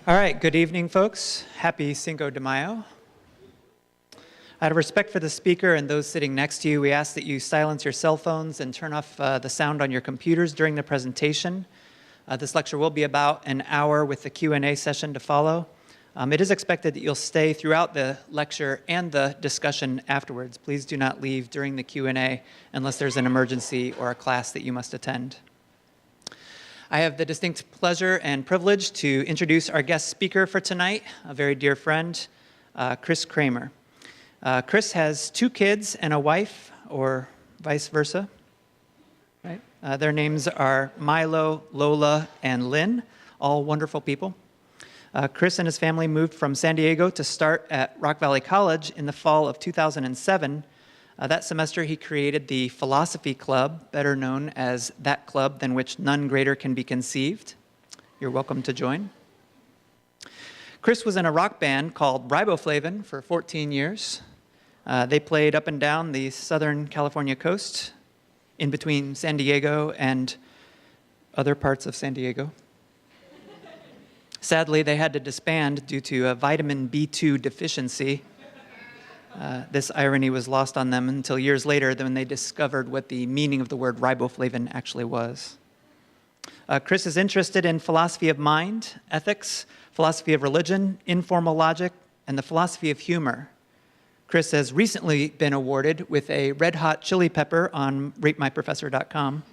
All right, good evening, folks. Happy Cinco de Mayo. Out of respect for the speaker and those sitting next to you, we ask that you silence your cell phones and turn off the sound on your computers during the presentation. This lecture will be about an hour with the Q&A session to follow. It is expected that you'll stay throughout the lecture and the discussion afterwards. Please do not leave during the Q&A unless there's an emergency or a class that you must attend. I have the distinct pleasure and privilege to introduce our guest speaker for tonight, a very dear friend, Chris Kramer. Chris has 2 kids and a wife, or vice versa. Right? Their names are Milo, Lola, and Lynn, all wonderful people. Chris and his family moved from San Diego to start at Rock Valley College in the fall of 2007. That semester, he created the Philosophy Club, better known as that club than which none greater can be conceived. You're welcome to join. Chris was in a rock band called Riboflavin for 14 years. They played up and down the Southern California coast, in between San Diego and other parts of San Diego. Sadly, they had to disband due to a vitamin B2 deficiency. This irony was lost on them until years later when they discovered what the meaning of the word riboflavin actually was. Chris is interested in philosophy of mind, ethics, philosophy of religion, informal logic, and the philosophy of humor. Chris has recently been awarded with a red hot chili pepper on ratemyprofessor.com.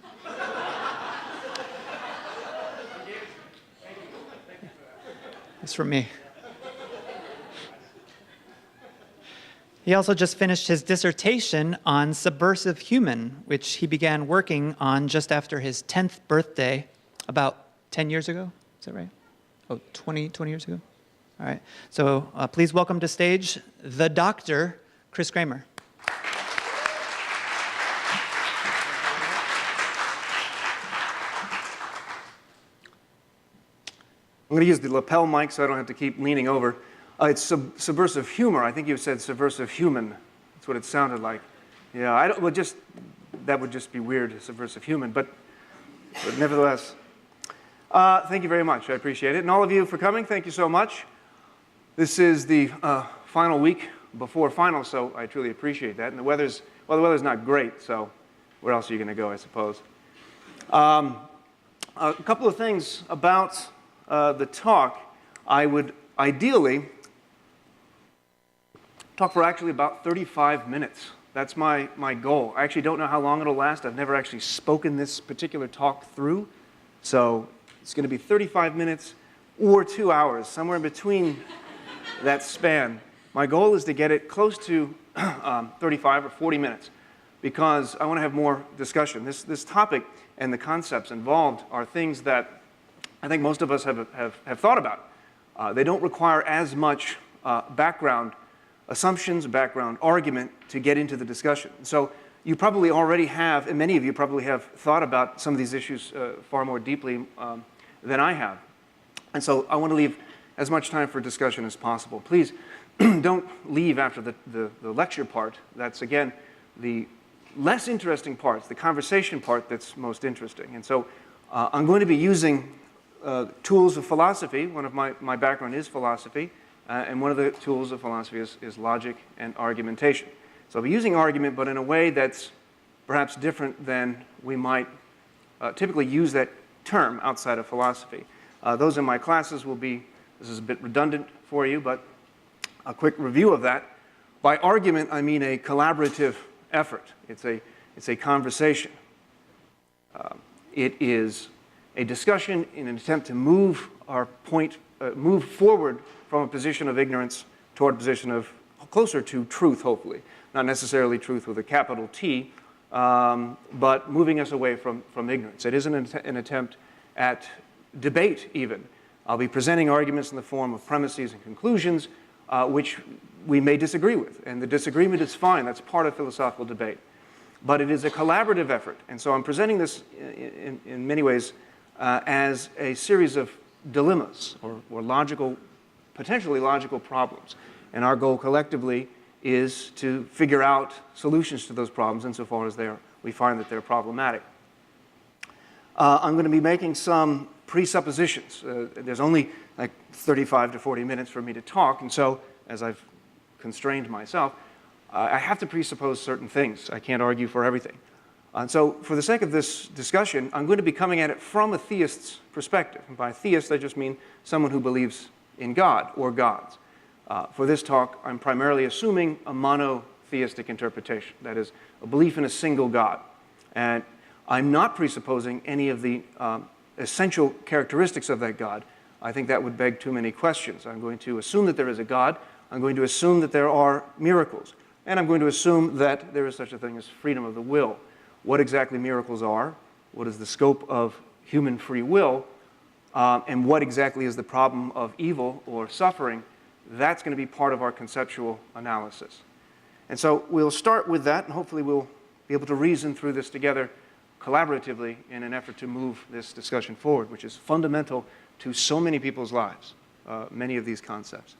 It's from me. He also just finished his dissertation on subversive human, which he began working on just after his 10th birthday, about 10 years ago. Is that right? Oh, 20 years ago? All right. So please welcome to stage the Dr. Chris Kramer. I'm going to use the lapel mic so I don't have to keep leaning over. It's subversive humor. I think you said subversive human. That's what it sounded like. Yeah, that would just be weird, subversive human. But nevertheless, thank you very much. I appreciate it. And all of you for coming, thank you so much. This is the final week before finals, so I truly appreciate that. And the weather's not great, so where else are you going to go, I suppose? A couple of things about the talk. I would ideally talk for actually about 35 minutes. That's my goal. I actually don't know how long it'll last. I've never actually spoken this particular talk through. So it's going to be 35 minutes or 2 hours, somewhere in between that span. My goal is to get it close to 35 or 40 minutes because I want to have more discussion. This topic and the concepts involved are things that I think most of us have thought about. They don't require as much background assumptions, background argument to get into the discussion. So you probably already have, and many of you probably have thought about some of these issues far more deeply than I have. And so I want to leave as much time for discussion as possible. Please don't leave after the lecture part. That's, again, the less interesting parts, the conversation part that's most interesting. And so I'm going to be using tools of philosophy. One of my background is philosophy. And one of the tools of philosophy is logic and argumentation. So I'll be using argument, but in a way that's perhaps different than we might typically use that term outside of philosophy. Those in my classes will be, this is a bit redundant for you, but a quick review of that. By argument, I mean a collaborative effort. It's a conversation. It is a discussion in an attempt to move our point, move forward from a position of ignorance toward a position of closer to truth, hopefully. Not necessarily truth with a capital T, but moving us away from ignorance. It isn't an attempt at debate, even. I'll be presenting arguments in the form of premises and conclusions, which we may disagree with. And the disagreement is fine. That's part of philosophical debate. But it is a collaborative effort. And so I'm presenting this in many ways as a series of dilemmas or logical, potentially logical problems. And our goal collectively is to figure out solutions to those problems insofar as we find that they're problematic. I'm going to be making some presuppositions. There's only like 35 to 40 minutes for me to talk, and so, as I've constrained myself, I have to presuppose certain things. I can't argue for everything. And so, for the sake of this discussion, I'm going to be coming at it from a theist's perspective. And by theist, I just mean someone who believes in God or gods. For this talk, I'm primarily assuming a monotheistic interpretation, that is, a belief in a single God. And I'm not presupposing any of the essential characteristics of that God. I think that would beg too many questions. I'm going to assume that there is a God. I'm going to assume that there are miracles. And I'm going to assume that there is such a thing as freedom of the will. What exactly miracles are, what is the scope of human free will, and what exactly is the problem of evil or suffering, that's going to be part of our conceptual analysis. And so we'll start with that, and hopefully we'll be able to reason through this together collaboratively in an effort to move this discussion forward, which is fundamental to so many people's lives, many of these concepts.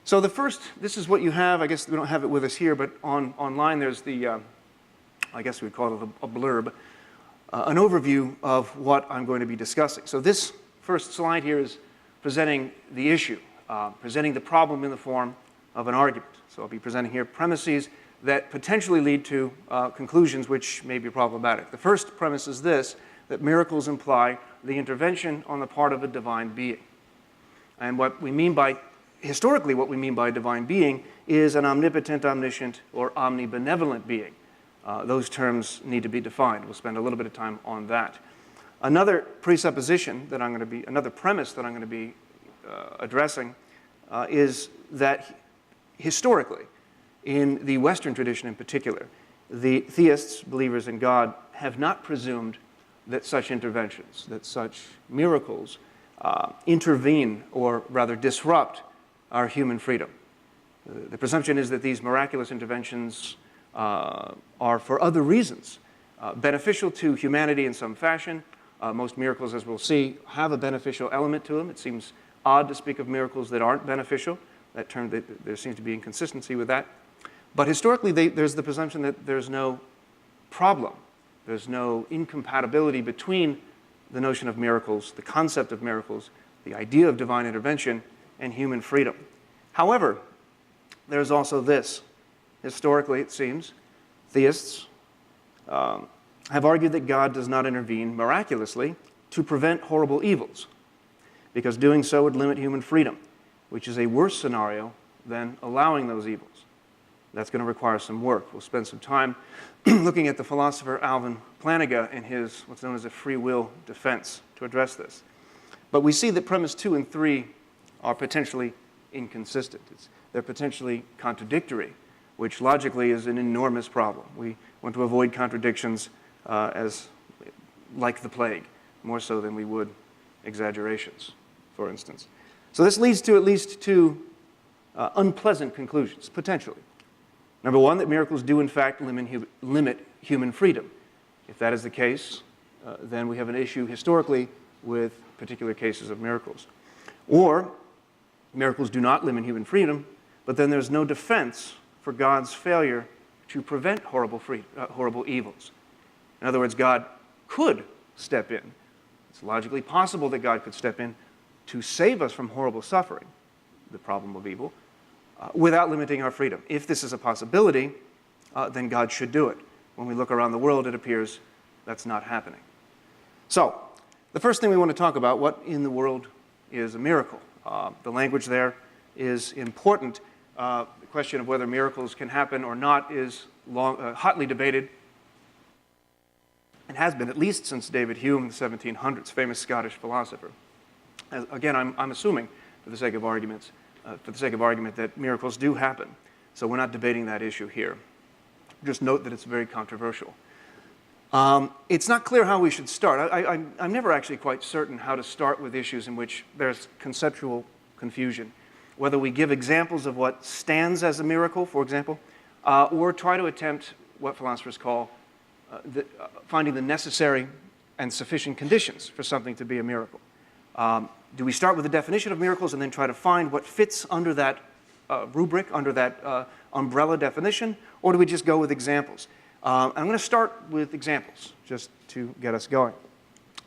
So the first, this is what you have. I guess we don't have it with us here, but online there's the, I guess we'd call it a blurb, an overview of what I'm going to be discussing. So this first slide here is presenting the issue, presenting the problem in the form of an argument. So I'll be presenting here premises that potentially lead to conclusions which may be problematic. The first premise is this, that miracles imply the intervention on the part of a divine being. And what we mean by, historically what we mean by divine being is an omnipotent, omniscient, or omnibenevolent being. Those terms need to be defined. We'll spend a little bit of time on that. Another presupposition that I'm going to be, another premise that I'm going to be addressing is that historically, in the Western tradition in particular, the theists, believers in God, have not presumed that such interventions, that such miracles intervene or rather disrupt our human freedom. The presumption is that these miraculous interventions are for other reasons, beneficial to humanity in some fashion. Most miracles, as we'll see, have a beneficial element to them. It seems odd to speak of miracles that aren't beneficial. That term, there seems to be inconsistency with that. But historically, there's the presumption that there's no problem. There's no incompatibility between the notion of miracles, the concept of miracles, the idea of divine intervention, and human freedom. However, there's also this. Historically, it seems, theists have argued that God does not intervene miraculously to prevent horrible evils, because doing so would limit human freedom, which is a worse scenario than allowing those evils. That's going to require some work. We'll spend some time looking at the philosopher Alvin Plantinga in his what's known as a free will defense to address this. But we see that premise 2 and 3 are potentially inconsistent. They're potentially contradictory, which logically is an enormous problem. We want to avoid contradictions as like the plague, more so than we would exaggerations, for instance. So this leads to at least two unpleasant conclusions, potentially. Number one, that miracles do in fact limit human freedom. If that is the case, then we have an issue historically with particular cases of miracles. Or miracles do not limit human freedom, but then there's no defense for God's failure to prevent horrible evils. In other words, God could step in. It's logically possible that God could step in to save us from horrible suffering, the problem of evil, without limiting our freedom. If this is a possibility, then God should do it. When we look around the world, it appears that's not happening. So, the first thing we want to talk about, what in the world is a miracle? The language there is important. The question of whether miracles can happen or not is hotly debated, and has been at least since David Hume in the 1700s, famous Scottish philosopher. Again, I'm assuming, for the sake of argument, that miracles do happen. So we're not debating that issue here. Just note that it's very controversial. It's not clear how we should start. I'm never actually quite certain how to start with issues in which there's conceptual confusion. Whether we give examples of what stands as a miracle, for example, or try to attempt what philosophers call finding the necessary and sufficient conditions for something to be a miracle. Do we start with the definition of miracles and then try to find what fits under that rubric, under that umbrella definition, or do we just go with examples? I'm going to start with examples just to get us going.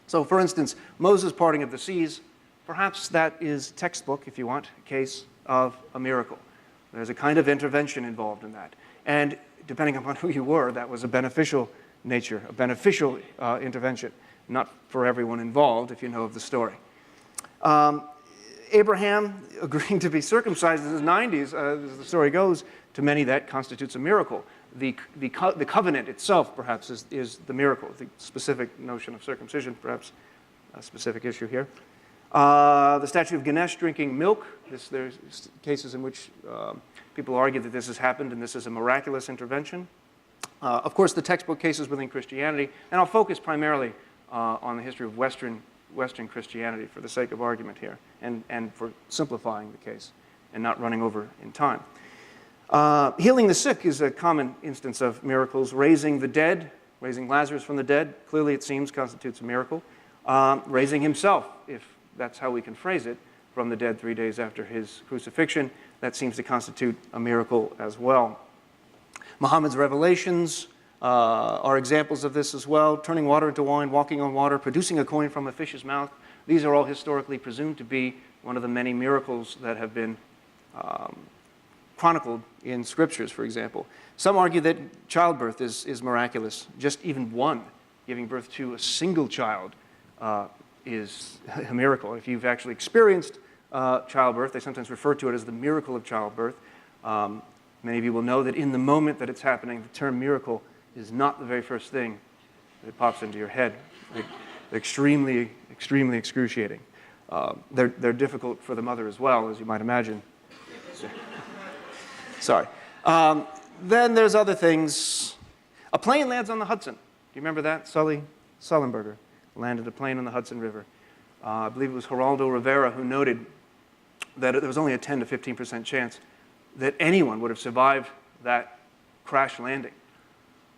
So for instance, Moses parting of the seas, perhaps that is textbook, if you want, case of a miracle. There's a kind of intervention involved in that. And depending upon who you were, that was a beneficial nature, a beneficial intervention. Not for everyone involved, if you know of the story. Abraham agreeing to be circumcised in his 90s, as the story goes, to many that constitutes a miracle. The covenant itself, perhaps, is the miracle. The specific notion of circumcision, perhaps, a specific issue here. The statue of Ganesh drinking milk. There's cases in which people argue that this has happened and this is a miraculous intervention. Of course, the textbook cases within Christianity, and I'll focus primarily on the history of Western Christianity for the sake of argument here, and for simplifying the case and not running over in time. Healing the sick is a common instance of miracles. Raising the dead, raising Lazarus from the dead, clearly it seems constitutes a miracle. Raising himself, if that's how we can phrase it, from the dead 3 days after his crucifixion, that seems to constitute a miracle as well. Muhammad's revelations are examples of this as well. Turning water into wine, walking on water, producing a coin from a fish's mouth. These are all historically presumed to be one of the many miracles that have been chronicled in scriptures, for example. Some argue that childbirth is miraculous. Just even one, giving birth to a single child, is a miracle. If you've actually experienced childbirth, they sometimes refer to it as the miracle of childbirth. Many of you will know that in the moment that it's happening, the term miracle is not the very first thing that pops into your head. They're extremely, extremely excruciating. They're difficult for the mother as well, as you might imagine. Sorry. Then there's other things. A plane lands on the Hudson. Do you remember that? Sullenberger landed a plane on the Hudson River. I believe it was Geraldo Rivera who noted that there was only a 10 to 15% chance that anyone would have survived that crash landing.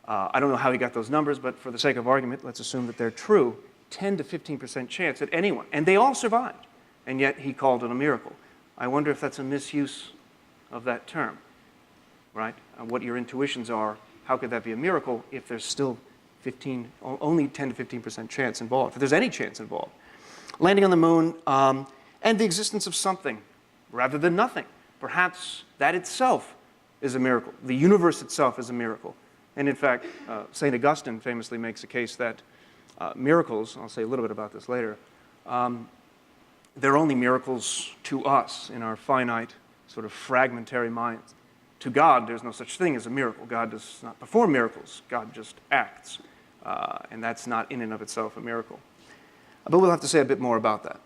I don't know how he got those numbers, but for the sake of argument, let's assume that they're true. 10 to 15% chance that anyone, and they all survived, and yet he called it a miracle. I wonder if that's a misuse of that term, right? What your intuitions are, how could that be a miracle if there's still only 10 to 15% chance involved, if there's any chance involved? Landing on the moon, and the existence of something rather than nothing. Perhaps that itself is a miracle. The universe itself is a miracle. And in fact, St. Augustine famously makes a case that miracles, I'll say a little bit about this later, they're only miracles to us in our finite, sort of fragmentary minds. To God, there's no such thing as a miracle. God does not perform miracles. God just acts. And that's not in and of itself a miracle. But we'll have to say a bit more about that.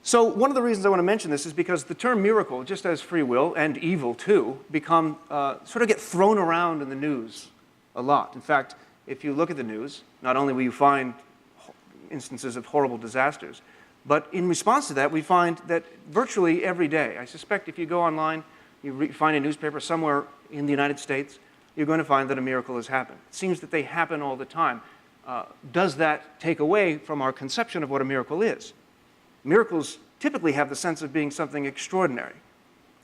So one of the reasons I want to mention this is because the term miracle, just as free will and evil too, become sort of get thrown around in the news a lot. In fact, if you look at the news, not only will you find instances of horrible disasters, but in response to that, we find that virtually every day, I suspect if you go online, you find a newspaper somewhere in the United States, you're going to find that a miracle has happened. It seems that they happen all the time. Does that take away from our conception of what a miracle is? Miracles typically have the sense of being something extraordinary.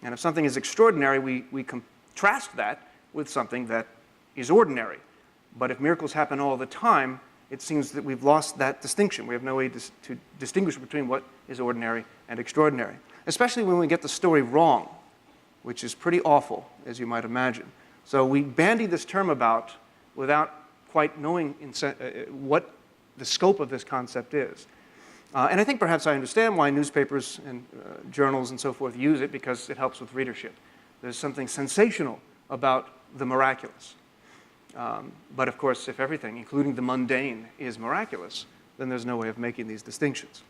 And if something is extraordinary, we contrast that with something that is ordinary. But if miracles happen all the time, it seems that we've lost that distinction. We have no way to distinguish between what is ordinary and extraordinary, especially when we get the story wrong, which is pretty awful, as you might imagine. So we bandy this term about without quite knowing what the scope of this concept is. And I think perhaps I understand why newspapers and journals and so forth use it, because it helps with readership. There's something sensational about the miraculous. But of course, if everything, including the mundane, is miraculous, then there's no way of making these distinctions.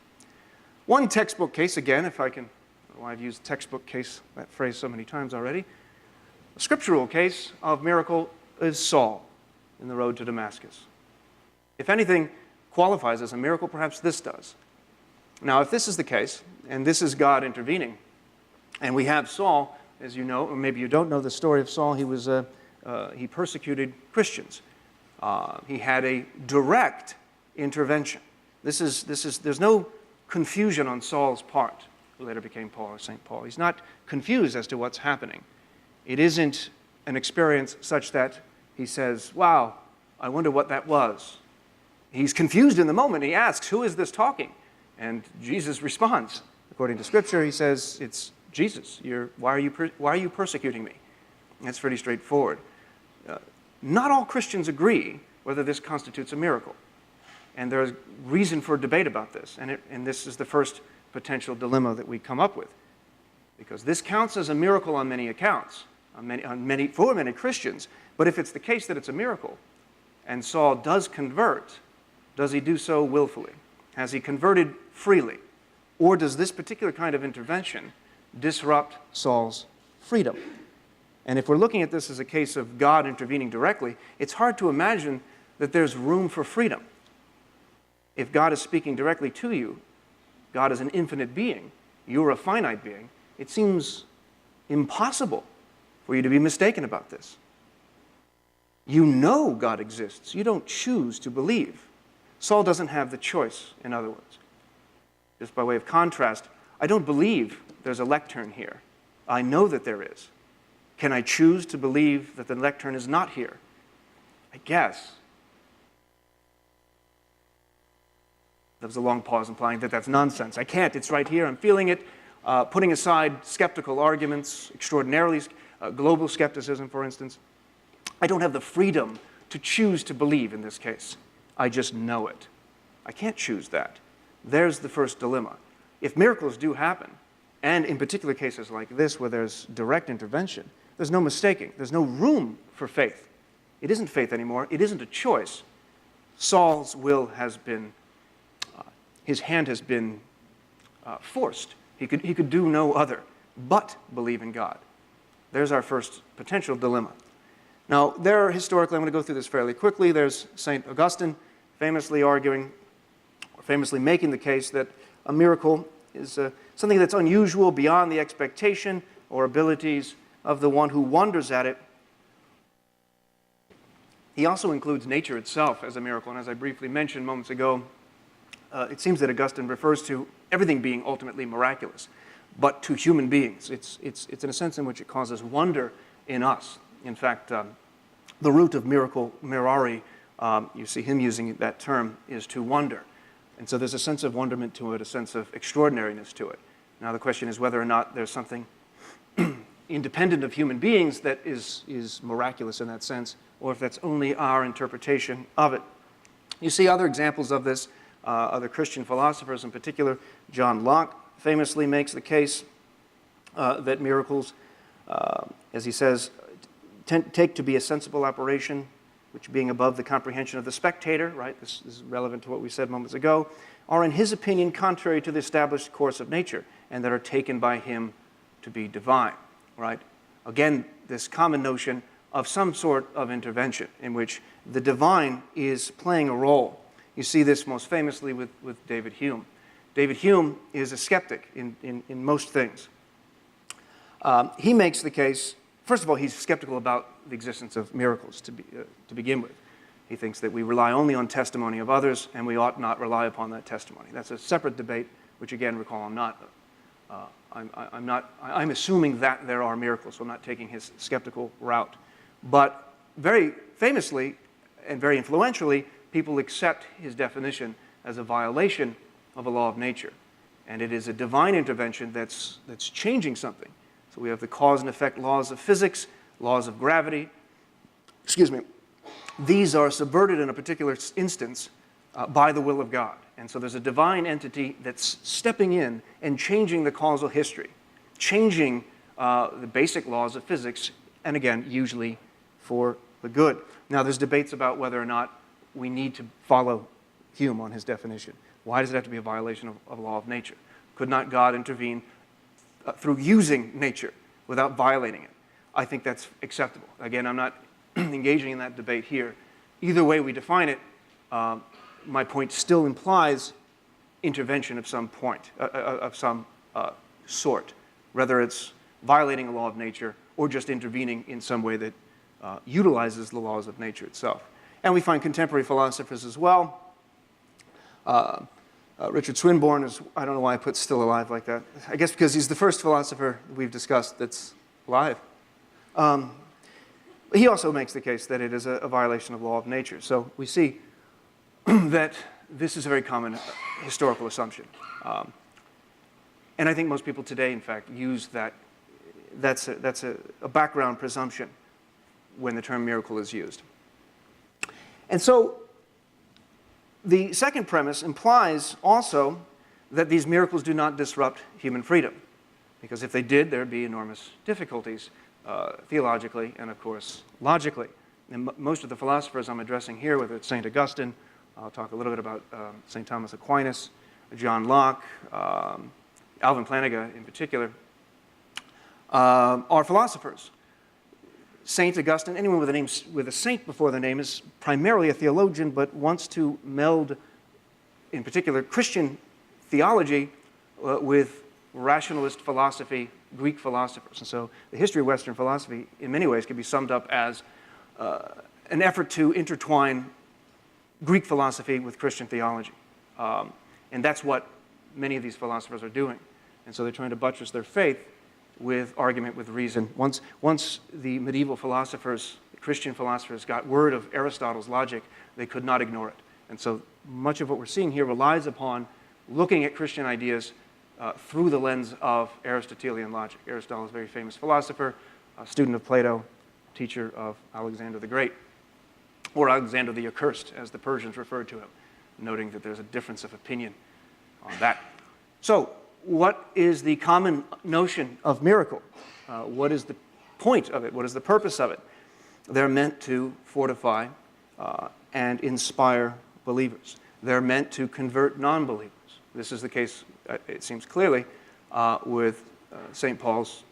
One textbook case, again, if I can, well, I've used textbook case, that phrase so many times already. A scriptural case of miracle is Saul in the road to Damascus. If anything qualifies as a miracle, perhaps this does. Now, if this is the case, and this is God intervening, and we have Saul, as you know, or maybe you don't know the story of Saul, he persecuted Christians. He had a direct intervention. There's no confusion on Saul's part, who later became Paul or St. Paul. He's not confused as to what's happening. It isn't an experience such that he says, wow, I wonder what that was. he's confused in the moment. He asks, who is this talking? And Jesus responds. According to Scripture, he says, it's Jesus. Why are you persecuting me? That's pretty straightforward. Not all Christians agree whether this constitutes a miracle. And there's reason for debate about this. And this is the first potential dilemma that we come up with. Because this counts as a miracle on many accounts, for many Christians. But if it's the case that it's a miracle, and Saul does convert, does he do so willfully? Has he converted freely? Or does this particular kind of intervention disrupt Saul's freedom? And if we're looking at this as a case of God intervening directly, it's hard to imagine that there's room for freedom. If God is speaking directly to you, God is an infinite being, you're a finite being, it seems impossible for you to be mistaken about this. You know God exists. You don't choose to believe. Saul doesn't have the choice, in other words. Just by way of contrast, I don't believe there's a lectern here. I know that there is. Can I choose to believe that the lectern is not here? I guess. There was a long pause implying that that's nonsense. I can't. It's right here. I'm feeling it. Putting aside skeptical arguments, extraordinarily global skepticism, for instance, I don't have the freedom to choose to believe in this case. I just know it. I can't choose that. There's the first dilemma. If miracles do happen, and in particular cases like this where there's direct intervention, there's no mistaking. There's no room for faith. It isn't faith anymore. It isn't a choice. Saul's will has been, his hand has been forced. He could do no other but believe in God. There's our first potential dilemma. Now, historically, I'm going to go through this fairly quickly. There's St. Augustine famously arguing, or famously making the case that a miracle is something that's unusual, beyond the expectation or abilities of the one who wonders at it. He also includes nature itself as a miracle, and as I briefly mentioned moments ago, it seems that Augustine refers to everything being ultimately miraculous, but to human beings. It's in a sense in which it causes wonder in us. In fact, the root of miracle, mirari, you see him using that term, is to wonder. And so there's a sense of wonderment to it, a sense of extraordinariness to it. Now the question is whether or not there's something independent of human beings that is miraculous in that sense, or if that's only our interpretation of it. You see other examples of this, other Christian philosophers in particular. John Locke famously makes the case that miracles, as he says, take to be a sensible operation, which being above the comprehension of the spectator, right, this is relevant to what we said moments ago, are in his opinion contrary to the established course of nature, and that are taken by him to be divine, right? Again, this common notion of some sort of intervention in which the divine is playing a role. You see this most famously with David Hume. David Hume is a skeptic in most things. He makes the case, first of all, he's skeptical about the existence of miracles to begin with. He thinks that we rely only on testimony of others, and we ought not rely upon that testimony. That's a separate debate, which again, recall, I'm assuming that there are miracles, so I'm not taking his skeptical route. But very famously and very influentially, people accept his definition as a violation of a law of nature. And it is a divine intervention that's changing something. So we have the cause and effect laws of physics, laws of gravity. These are subverted in a particular instance by the will of God. And so there's a divine entity that's stepping in and changing the causal history, changing the basic laws of physics, and again, usually for the good. Now, there's debates about whether or not we need to follow Hume on his definition. Why does it have to be a violation of law of nature? Could not God intervene through using nature without violating it? I think that's acceptable. Again, I'm not engaging in that debate here. Either way we define it, my point still implies intervention of some point, of some sort, whether it's violating a law of nature or just intervening in some way that utilizes the laws of nature itself. And we find contemporary philosophers as well. Richard Swinburne is, I don't know why I put still alive like that. I guess because he's the first philosopher we've discussed that's alive. He also makes the case that it is a violation of law of nature. So we see that this is a very common historical assumption. And I think most people today, in fact, use that. That's a background presumption when the term miracle is used. And so the second premise implies also that these miracles do not disrupt human freedom, because if they did, there would be enormous difficulties theologically and, of course, logically. And most of the philosophers I'm addressing here, whether it's St. Augustine, I'll talk a little bit about St. Thomas Aquinas, John Locke, Alvin Plantinga in particular, are philosophers. St. Augustine, anyone with a name with a saint before their name, is primarily a theologian, but wants to meld, in particular, Christian theology with rationalist philosophy, Greek philosophers. And so the history of Western philosophy, in many ways, can be summed up as an effort to intertwine Greek philosophy with Christian theology. And that's what many of these philosophers are doing. And so they're trying to buttress their faith with argument, with reason. Once the medieval philosophers, the Christian philosophers, got word of Aristotle's logic, they could not ignore it. And so much of what we're seeing here relies upon looking at Christian ideas through the lens of Aristotelian logic. Aristotle is a very famous philosopher, a student of Plato, teacher of Alexander the Great, or Alexander the Accursed, as the Persians referred to him, noting that there's a difference of opinion on that. So, what is the common notion of miracle? What is the point of it? What is the purpose of it? They're meant to fortify and inspire believers. They're meant to convert non-believers. This is the case, it seems clearly, with St. Paul's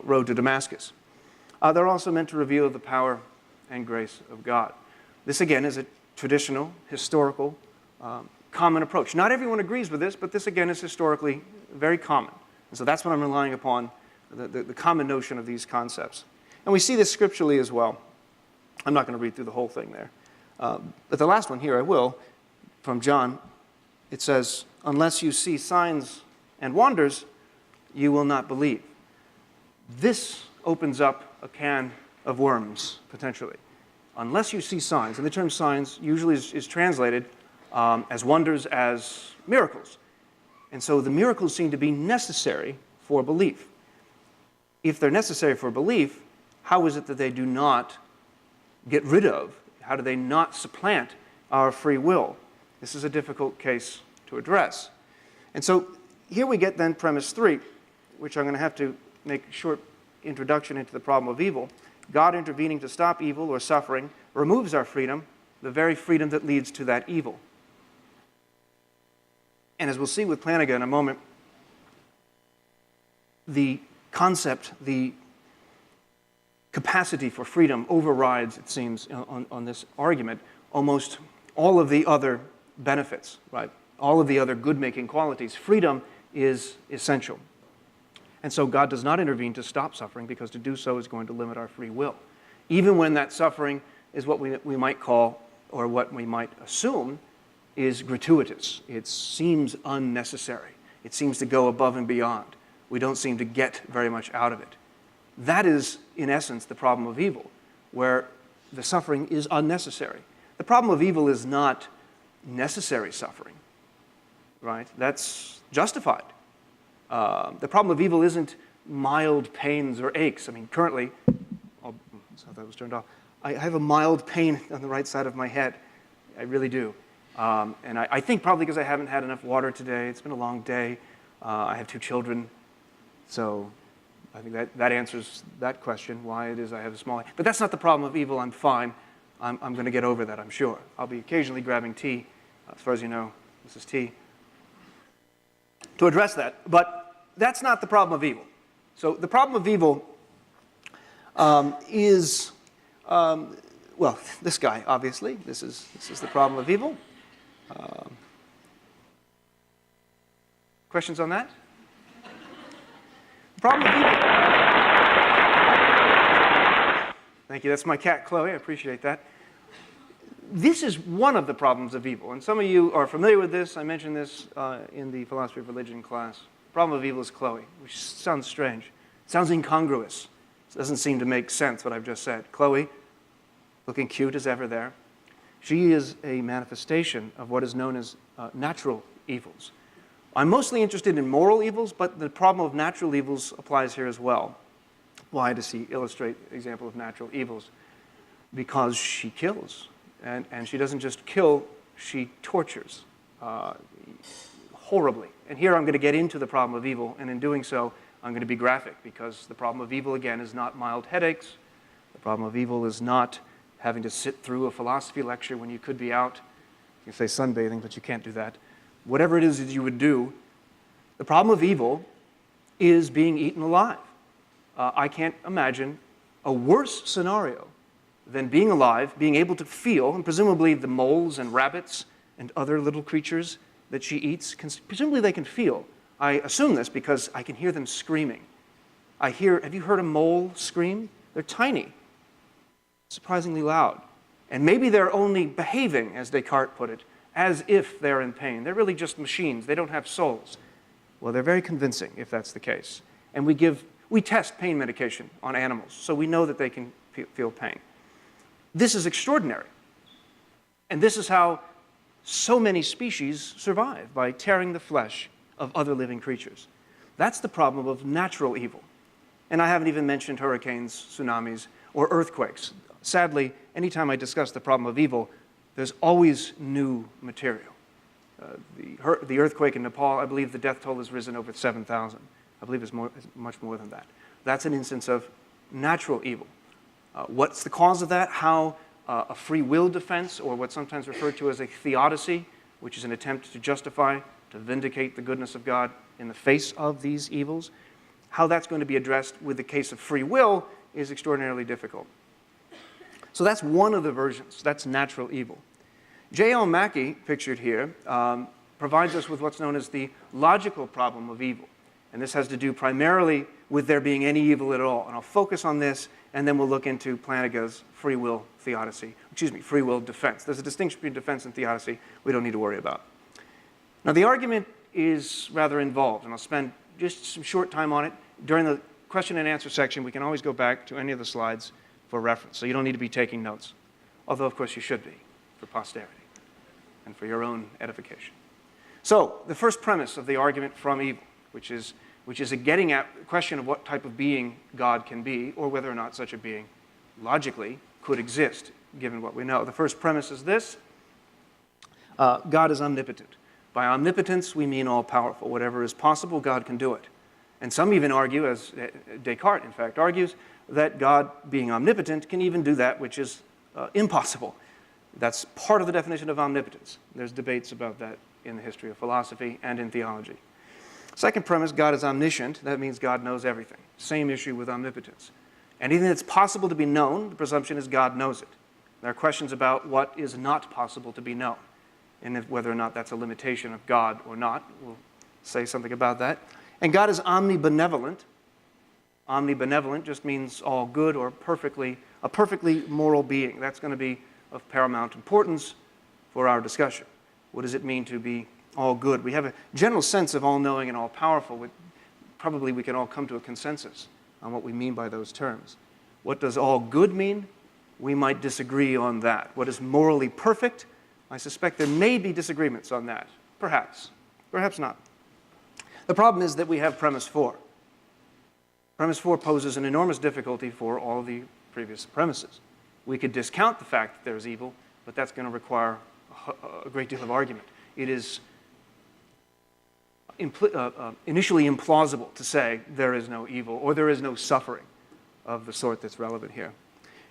road to Damascus. They're also meant to reveal the power and grace of God. This, again, is a traditional, historical, common approach. Not everyone agrees with this, but this, again, is historically very common. And so that's what I'm relying upon, the common notion of these concepts. And we see this scripturally as well. I'm not going to read through the whole thing there. But the last one here I will, from John. It says, unless you see signs and wonders, you will not believe. This opens up a can of worms, potentially. Unless you see signs, and the term signs usually is translated as wonders, as miracles. And so the miracles seem to be necessary for belief. If they're necessary for belief, how is it that they do not get rid of, how do they not supplant our free will? This is a difficult case to address. And so here we get then premise 3, which I'm going to have to make a short introduction into the problem of evil. God intervening to stop evil or suffering removes our freedom, the very freedom that leads to that evil. And as we'll see with Plantinga in a moment, the concept, the capacity for freedom overrides, it seems, on this argument, almost all of the other benefits, right? All of the other good-making qualities. Freedom is essential. And so God does not intervene to stop suffering, because to do so is going to limit our free will. Even when that suffering is what we might call, or what we might assume, is gratuitous. It seems unnecessary. It seems to go above and beyond. We don't seem to get very much out of it. That is, in essence, the problem of evil, where the suffering is unnecessary. The problem of evil is not necessary suffering, right? That's justified. The problem of evil isn't mild pains or aches. I mean, currently, so that was turned off. I have a mild pain on the right side of my head. I really do. And I think probably because I haven't had enough water today. It's been a long day. I have 2 children. So I think that answers that question, why it is I have a small... But that's not the problem of evil. I'm fine. I'm going to get over that, I'm sure. I'll be occasionally grabbing tea. As far as you know, this is tea. To address that. But that's not the problem of evil. So the problem of evil is... well, this guy, obviously. This is the problem of evil. Questions on that? The problem of evil. Thank you. That's my cat, Chloe. I appreciate that. This is one of the problems of evil. And some of you are familiar with this. I mentioned this in the philosophy of religion class. The problem of evil is Chloe, which sounds strange. It sounds incongruous. It doesn't seem to make sense, what I've just said. Chloe, looking cute as ever there. She is a manifestation of what is known as natural evils. I'm mostly interested in moral evils, but the problem of natural evils applies here as well. Why does he illustrate an example of natural evils? Because she kills. And she doesn't just kill, she tortures horribly. And here I'm going to get into the problem of evil, and in doing so, I'm going to be graphic, because the problem of evil, again, is not mild headaches. The problem of evil is not having to sit through a philosophy lecture when you could be out. You say sunbathing, but you can't do that. Whatever it is that you would do, the problem of evil is being eaten alive. I can't imagine a worse scenario than being alive, being able to feel, and presumably the moles and rabbits and other little creatures that she eats, presumably they can feel. I assume this because I can hear them screaming. Have you heard a mole scream? They're tiny, surprisingly loud. And maybe they're only behaving, as Descartes put it, as if they're in pain. They're really just machines. They don't have souls. Well, they're very convincing if that's the case. And we test pain medication on animals, so we know that they can feel pain. This is extraordinary. And this is how so many species survive, by tearing the flesh of other living creatures. That's the problem of natural evil. And I haven't even mentioned hurricanes, tsunamis, or earthquakes. Sadly, anytime I discuss the problem of evil, there's always new material. The earthquake in Nepal, I believe the death toll has risen over 7,000. I believe it's much more than that. That's an instance of natural evil. What's the cause of that? How a free will defense, or what's sometimes referred to as a theodicy, which is an attempt to justify, to vindicate the goodness of God in the face of these evils, how that's going to be addressed with the case of free will is extraordinarily difficult. So that's one of the versions. That's natural evil. J.L. Mackie, pictured here, provides us with what's known as the logical problem of evil. And this has to do primarily with there being any evil at all. And I'll focus on this, and then we'll look into Plantinga's free will free will defense. There's a distinction between defense and theodicy we don't need to worry about. Now, the argument is rather involved, and I'll spend just some short time on it. During the question and answer section, we can always go back to any of the slides for reference, so you don't need to be taking notes. Although, of course, you should be, for posterity and for your own edification. So, the first premise of the argument from evil, which is a getting at the question of what type of being God can be, or whether or not such a being logically could exist, given what we know. The first premise is this: God is omnipotent. By omnipotence, we mean all-powerful. Whatever is possible, God can do it. And some even argue, as Descartes, in fact, argues, that God, being omnipotent, can even do that which is impossible. That's part of the definition of omnipotence. There's debates about that in the history of philosophy and in theology. Second premise, God is omniscient. That means God knows everything. Same issue with omnipotence. Anything that's possible to be known, the presumption is God knows it. There are questions about what is not possible to be known, and whether or not that's a limitation of God or not. We'll say something about that. And God is omnibenevolent. Omnibenevolent just means all good, or a perfectly moral being. That's going to be of paramount importance for our discussion. What does it mean to be all good? We have a general sense of all-knowing and all-powerful. Probably we can all come to a consensus on what we mean by those terms. What does all good mean? We might disagree on that. What is morally perfect? I suspect there may be disagreements on that. Perhaps. Perhaps not. The problem is that we have premise 4. Premise 4 poses an enormous difficulty for all the previous premises. We could discount the fact that there's evil, but that's going to require a great deal of argument. It is initially implausible to say there is no evil or there is no suffering of the sort that's relevant here.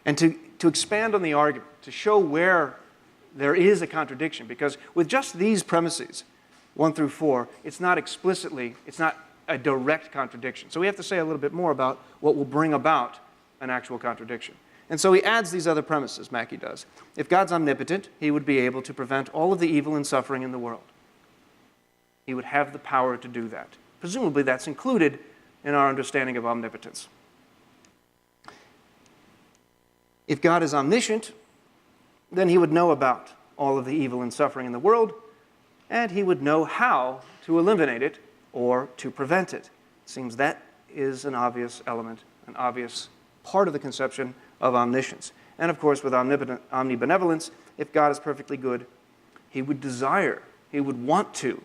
And to expand on the argument, to show where there is a contradiction, because with just these premises, 1 through 4, it's not a direct contradiction. So we have to say a little bit more about what will bring about an actual contradiction. And so he adds these other premises, Mackie does. If God's omnipotent, he would be able to prevent all of the evil and suffering in the world. He would have the power to do that. Presumably that's included in our understanding of omnipotence. If God is omniscient, then he would know about all of the evil and suffering in the world, and he would know how to eliminate it or to prevent it. It seems that is an obvious element, an obvious part of the conception of omniscience. And of course, with omnibenevolence, if God is perfectly good, he would desire, he would want to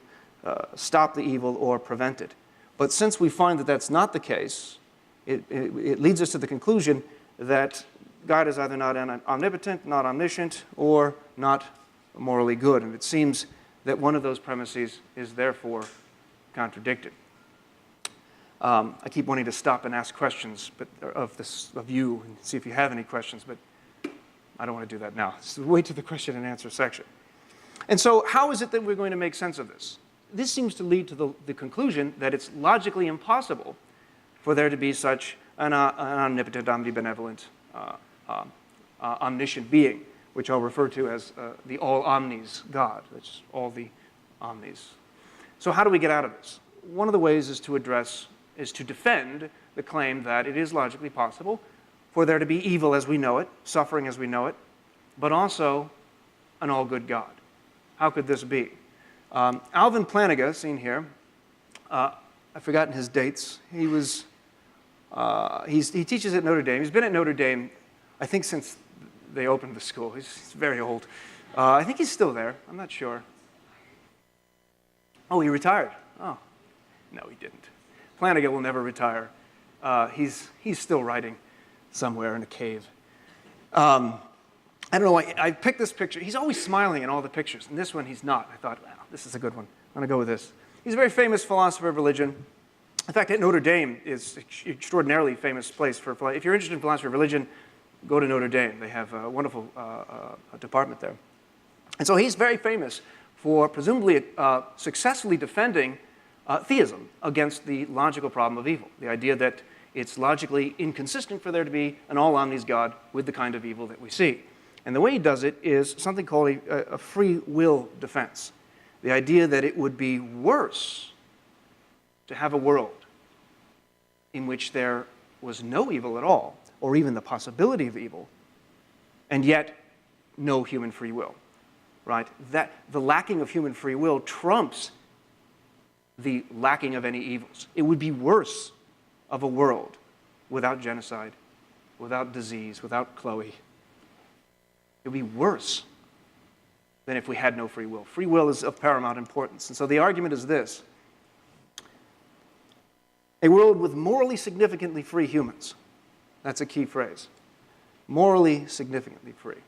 stop the evil or prevent it. But since we find that that's not the case, it leads us to the conclusion that God is either not omnipotent, not omniscient, or not morally good. And it seems that one of those premises is therefore contradicted. I keep wanting to stop and ask questions of you and see if you have any questions, but I don't want to do that now. So wait to the question and answer section. And so how is it that we're going to make sense of this? This seems to lead to the conclusion that it's logically impossible for there to be such an omnipotent, omnibenevolent, omniscient being, which I'll refer to as the all omnis God. That's all the omnis. So how do we get out of this? One of the ways is to defend the claim that it is logically possible for there to be evil as we know it, suffering as we know it, but also an all-good God. How could this be? Alvin Plantinga, seen here, I've forgotten his dates. He teaches at Notre Dame. He's been at Notre Dame, I think, since they opened the school. He's very old. I think he's still there. I'm not sure. Oh, he retired. Oh, no, he didn't. Plantinga will never retire. He's still writing somewhere in a cave. I don't know why. I picked this picture. He's always smiling in all the pictures. In this one, he's not. I thought, wow, this is a good one. I'm going to go with this. He's a very famous philosopher of religion. In fact, at Notre Dame is an extraordinarily famous place for philosophy. If you're interested in philosophy of religion, go to Notre Dame. They have a wonderful department there. And so he's very famous for presumably successfully defending theism against the logical problem of evil, the idea that it's logically inconsistent for there to be an all-omnis God with the kind of evil that we see. And the way he does it is something called a free will defense, the idea that it would be worse to have a world in which there was no evil at all, or even the possibility of evil, and yet no human free will, right? That the lacking of human free will trumps the lacking of any evils. It would be worse of a world without genocide, without disease, without Chloe. It would be worse than if we had no free will. Free will is of paramount importance. And so the argument is this: a world with morally significantly free humans. That's a key phrase. Morally significantly free.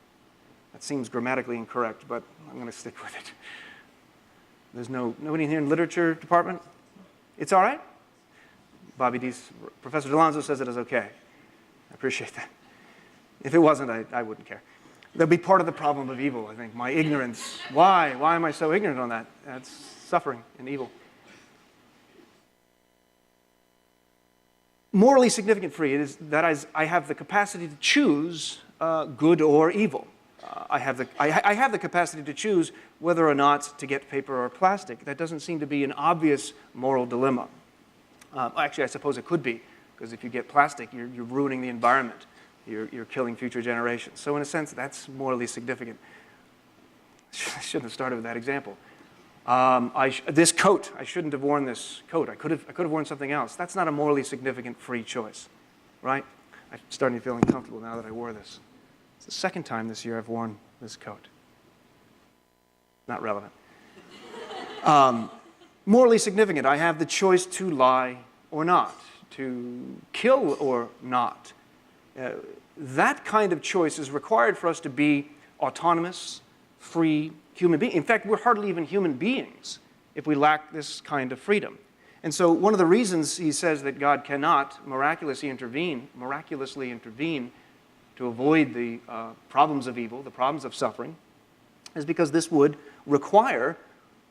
That seems grammatically incorrect, but I'm going to stick with it. There's nobody here in literature department? It's all right? Bobby D's, Professor DeLonzo says it is okay. I appreciate that. If it wasn't, I wouldn't care. That'd be part of the problem of evil, I think. My ignorance. Why am I so ignorant on that? That's suffering and evil. Morally significant free, it is that I have the capacity to choose good or evil. I have the capacity to choose whether or not to get paper or plastic. That doesn't seem to be an obvious moral dilemma. Actually, I suppose it could be, because if you get plastic, you're ruining the environment. You're killing future generations. So in a sense, that's morally significant. I shouldn't have started with that example. This coat, I shouldn't have worn this coat. I could have worn something else. That's not a morally significant free choice, right? I'm starting to feel uncomfortable now that I wore this. It's the second time this year I've worn this coat. Not relevant. Morally significant, I have the choice to lie or not, to kill or not. That kind of choice is required for us to be autonomous, free human beings. In fact, we're hardly even human beings if we lack this kind of freedom. And so one of the reasons he says that God cannot miraculously intervene to avoid the problems of evil, the problems of suffering, is because this would require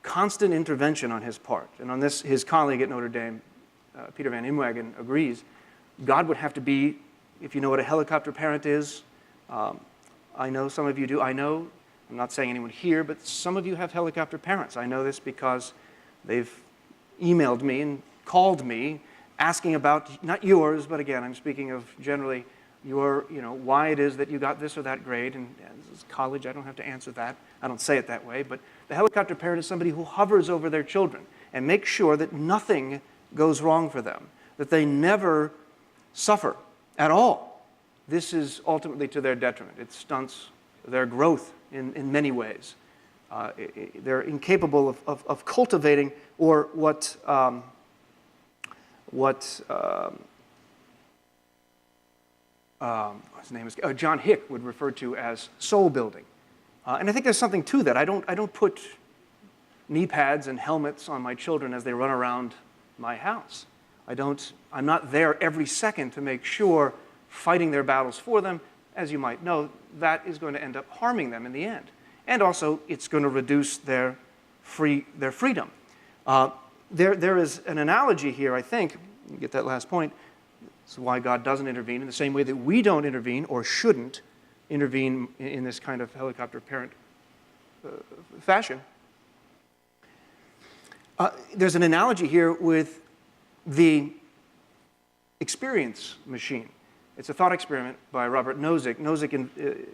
constant intervention on his part. And on this, his colleague at Notre Dame, Peter van Imwagen, agrees. God would have to be, if you know what a helicopter parent is, I know some of you do. I'm not saying anyone here, but some of you have helicopter parents. I know this because they've emailed me and called me asking about, not yours, but again, I'm speaking of generally your, why it is that you got this or that grade. And this is college, I don't have to answer that. I don't say it that way. But the helicopter parent is somebody who hovers over their children and makes sure that nothing goes wrong for them, that they never suffer at all. this is ultimately to their detriment. It stunts their growth in many ways. They're incapable of cultivating, or what his name is John Hick would refer to as soul building. And I think there's something to that. I don't put knee pads and helmets on my children as they run around my house. I'm not there every second to make sure, fighting their battles for them. As you might know, that is going to end up harming them in the end. And also, it's going to reduce their freedom. There is an analogy here, I think. You get that last point. This is why God doesn't intervene in the same way that we don't intervene or shouldn't intervene in this kind of helicopter parent fashion. There's an analogy here with the experience machine. It's a thought experiment by Robert Nozick. Nozick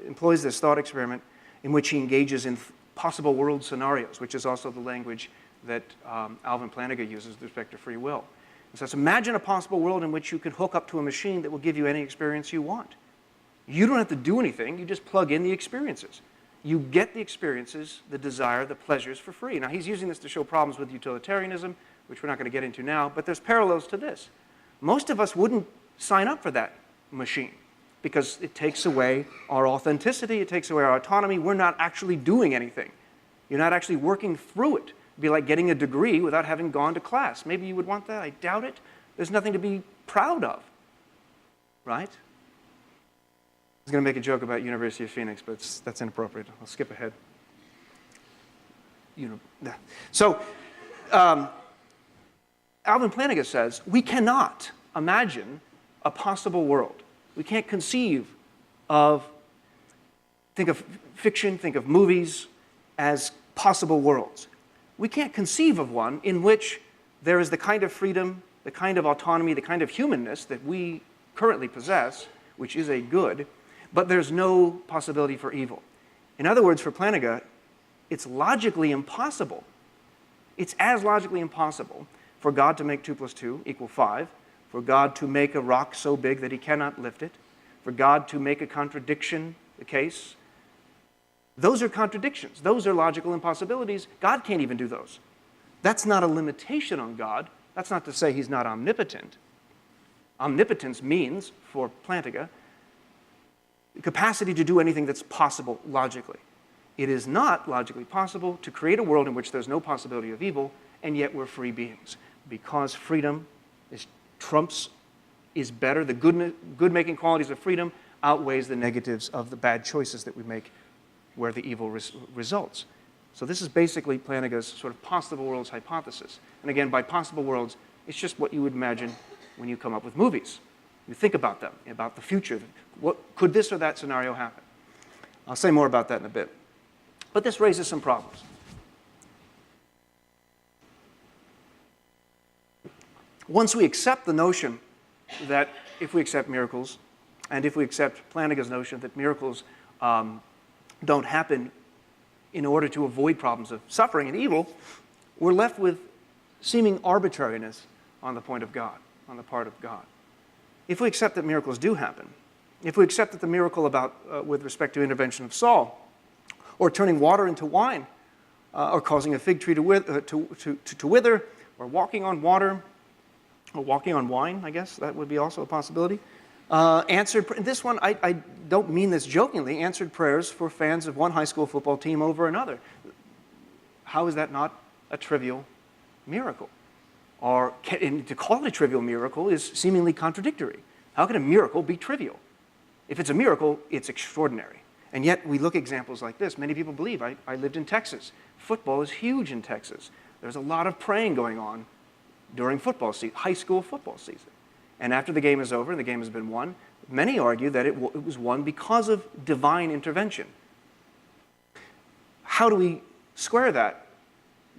employs this thought experiment in which he engages in possible world scenarios, which is also the language that Alvin Plantinga uses with respect to free will. He says, imagine a possible world in which you could hook up to a machine that will give you any experience you want. You don't have to do anything. You just plug in the experiences. You get the experiences, the desire, the pleasures for free. Now, he's using this to show problems with utilitarianism, which we're not going to get into now, but there's parallels to this. Most of us wouldn't sign up for that machine because it takes away our authenticity, it takes away our autonomy. We're not actually doing anything. You're not actually working through it. It'd be like getting a degree without having gone to class. Maybe you would want that. I doubt it. There's nothing to be proud of, right? I was going to make a joke about University of Phoenix, but that's inappropriate. I'll skip ahead. So, Alvin Plantinga says, we cannot imagine a possible world. We can't conceive of, think of fiction, think of movies as possible worlds. We can't conceive of one in which there is the kind of freedom, the kind of autonomy, the kind of humanness that we currently possess, which is a good, but there's no possibility for evil. In other words, for Plantinga, it's logically impossible. It's as logically impossible for God to make 2 + 2 = 5, for God to make a rock so big that he cannot lift it, for God to make a contradiction the case. Those are contradictions. Those are logical impossibilities. God can't even do those. That's not a limitation on God. That's not to say he's not omnipotent. Omnipotence means, for Plantinga, the capacity to do anything that's possible logically. It is not logically possible to create a world in which there's no possibility of evil, and yet we're free beings. Because freedom is better, the good-making qualities of freedom outweighs the negatives of the bad choices that we make where the evil results. So this is basically Plantinga's sort of possible worlds hypothesis. And again, by possible worlds, it's just what you would imagine when you come up with movies. You think about them, about the future. Could this or that scenario happen? I'll say more about that in a bit. But this raises some problems. Once we accept the notion that if we accept miracles, and if we accept Plantinga's notion that miracles don't happen in order to avoid problems of suffering and evil, we're left with seeming arbitrariness on the part of God. If we accept that miracles do happen, if we accept that the miracle with respect to intervention of Saul, or turning water into wine, or causing a fig tree to wither, or walking on water, or walking on wine, I guess, that would be also a possibility. This one, I don't mean this jokingly, answered prayers for fans of one high school football team over another. How is that not a trivial miracle? And to call it a trivial miracle is seemingly contradictory. How can a miracle be trivial? If it's a miracle, it's extraordinary. And yet we look at examples like this. Many people believe. I lived in Texas. Football is huge in Texas. There's a lot of praying going on during football season, high school football season. And after the game is over and the game has been won, many argue that it was won because of divine intervention. How do we square that?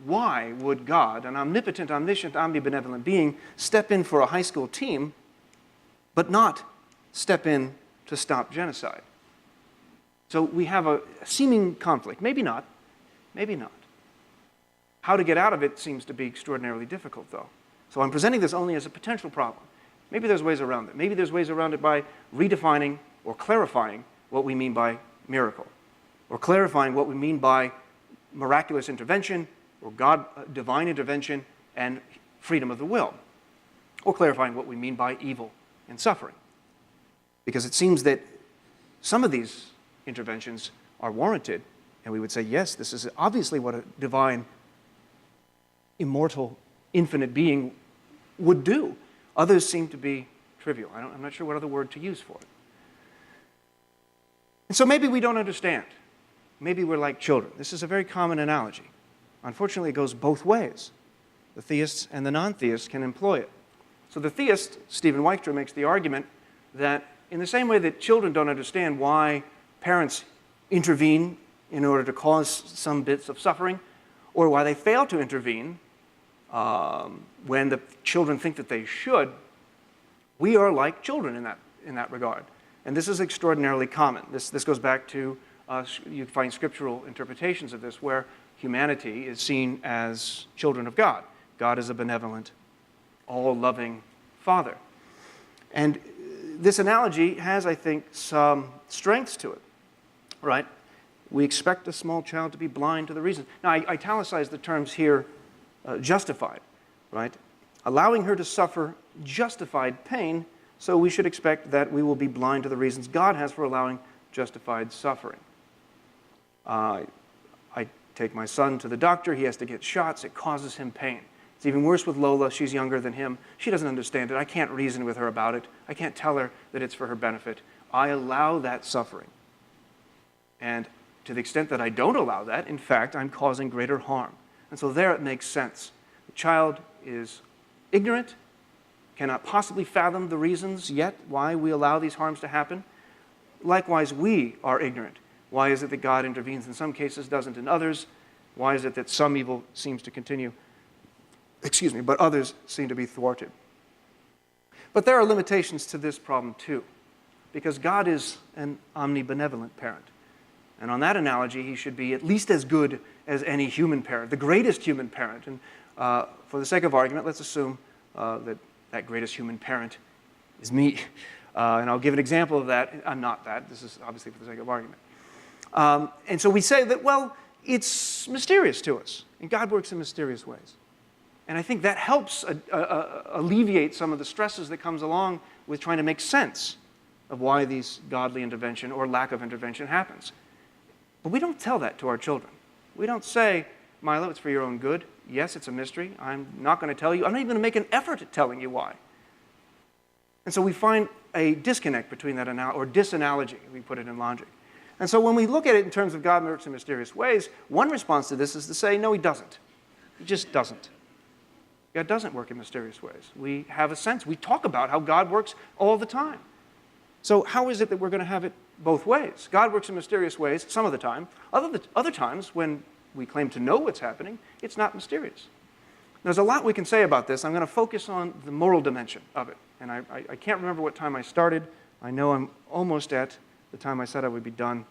Why would God, an omnipotent, omniscient, omnibenevolent being, step in for a high school team, but not step in to stop genocide? So we have a seeming conflict. Maybe not. Maybe not. How to get out of it seems to be extraordinarily difficult, though. So I'm presenting this only as a potential problem. Maybe there's ways around it. Maybe there's ways around it by redefining or clarifying what we mean by miracle, or clarifying what we mean by miraculous intervention, or divine intervention and freedom of the will, or clarifying what we mean by evil and suffering. Because it seems that some of these interventions are warranted, and we would say, yes, this is obviously what a divine, immortal, infinite being would do. Others seem to be trivial. I'm not sure what other word to use for it. And so maybe we don't understand. Maybe we're like children. This is a very common analogy. Unfortunately, it goes both ways. The theists and the non-theists can employ it. So the theist, Stephen Weichter, makes the argument that in the same way that children don't understand why parents intervene in order to cause some bits of suffering, or why they fail to intervene when the children think that they should, we are like children in that regard. And this is extraordinarily common. This goes back to, you find scriptural interpretations of this, where humanity is seen as children of God. God is a benevolent, all-loving Father. And this analogy has, I think, some strengths to it, right? We expect a small child to be blind to the reason. Now, I italicize the terms here, justified, right? Allowing her to suffer justified pain, so we should expect that we will be blind to the reasons God has for allowing justified suffering. I take my son to the doctor. He has to get shots. It causes him pain. It's even worse with Lola. She's younger than him. She doesn't understand it. I can't reason with her about it. I can't tell her that it's for her benefit. I allow that suffering. And to the extent that I don't allow that, in fact, I'm causing greater harm. And so there it makes sense. The child is ignorant, cannot possibly fathom the reasons yet why we allow these harms to happen. Likewise, we are ignorant. Why is it that God intervenes in some cases, doesn't in others? Why is it that some evil seems to continue, but others seem to be thwarted? But there are limitations to this problem too, because God is an omnibenevolent parent. And on that analogy, he should be at least as good as any human parent, the greatest human parent. And for the sake of argument, let's assume that greatest human parent is me. And I'll give an example of that. I'm not that. This is obviously for the sake of argument. And so we say that, well, it's mysterious to us. And God works in mysterious ways. And I think that helps alleviate some of the stresses that comes along with trying to make sense of why these godly intervention or lack of intervention happens. But we don't tell that to our children. We don't say, Milo, it's for your own good. Yes, it's a mystery. I'm not going to tell you. I'm not even going to make an effort at telling you why. And so we find a disconnect between that or disanalogy, we put it in logic. And so when we look at it in terms of God works in mysterious ways, one response to this is to say, no, he doesn't. He just doesn't. God doesn't work in mysterious ways. We have a sense. We talk about how God works all the time. So how is it that we're going to have it both ways? God works in mysterious ways some of the time. Other times, when we claim to know what's happening, it's not mysterious. There's a lot we can say about this. I'm going to focus on the moral dimension of it. And I can't remember what time I started. I know I'm almost at the time I said I would be done.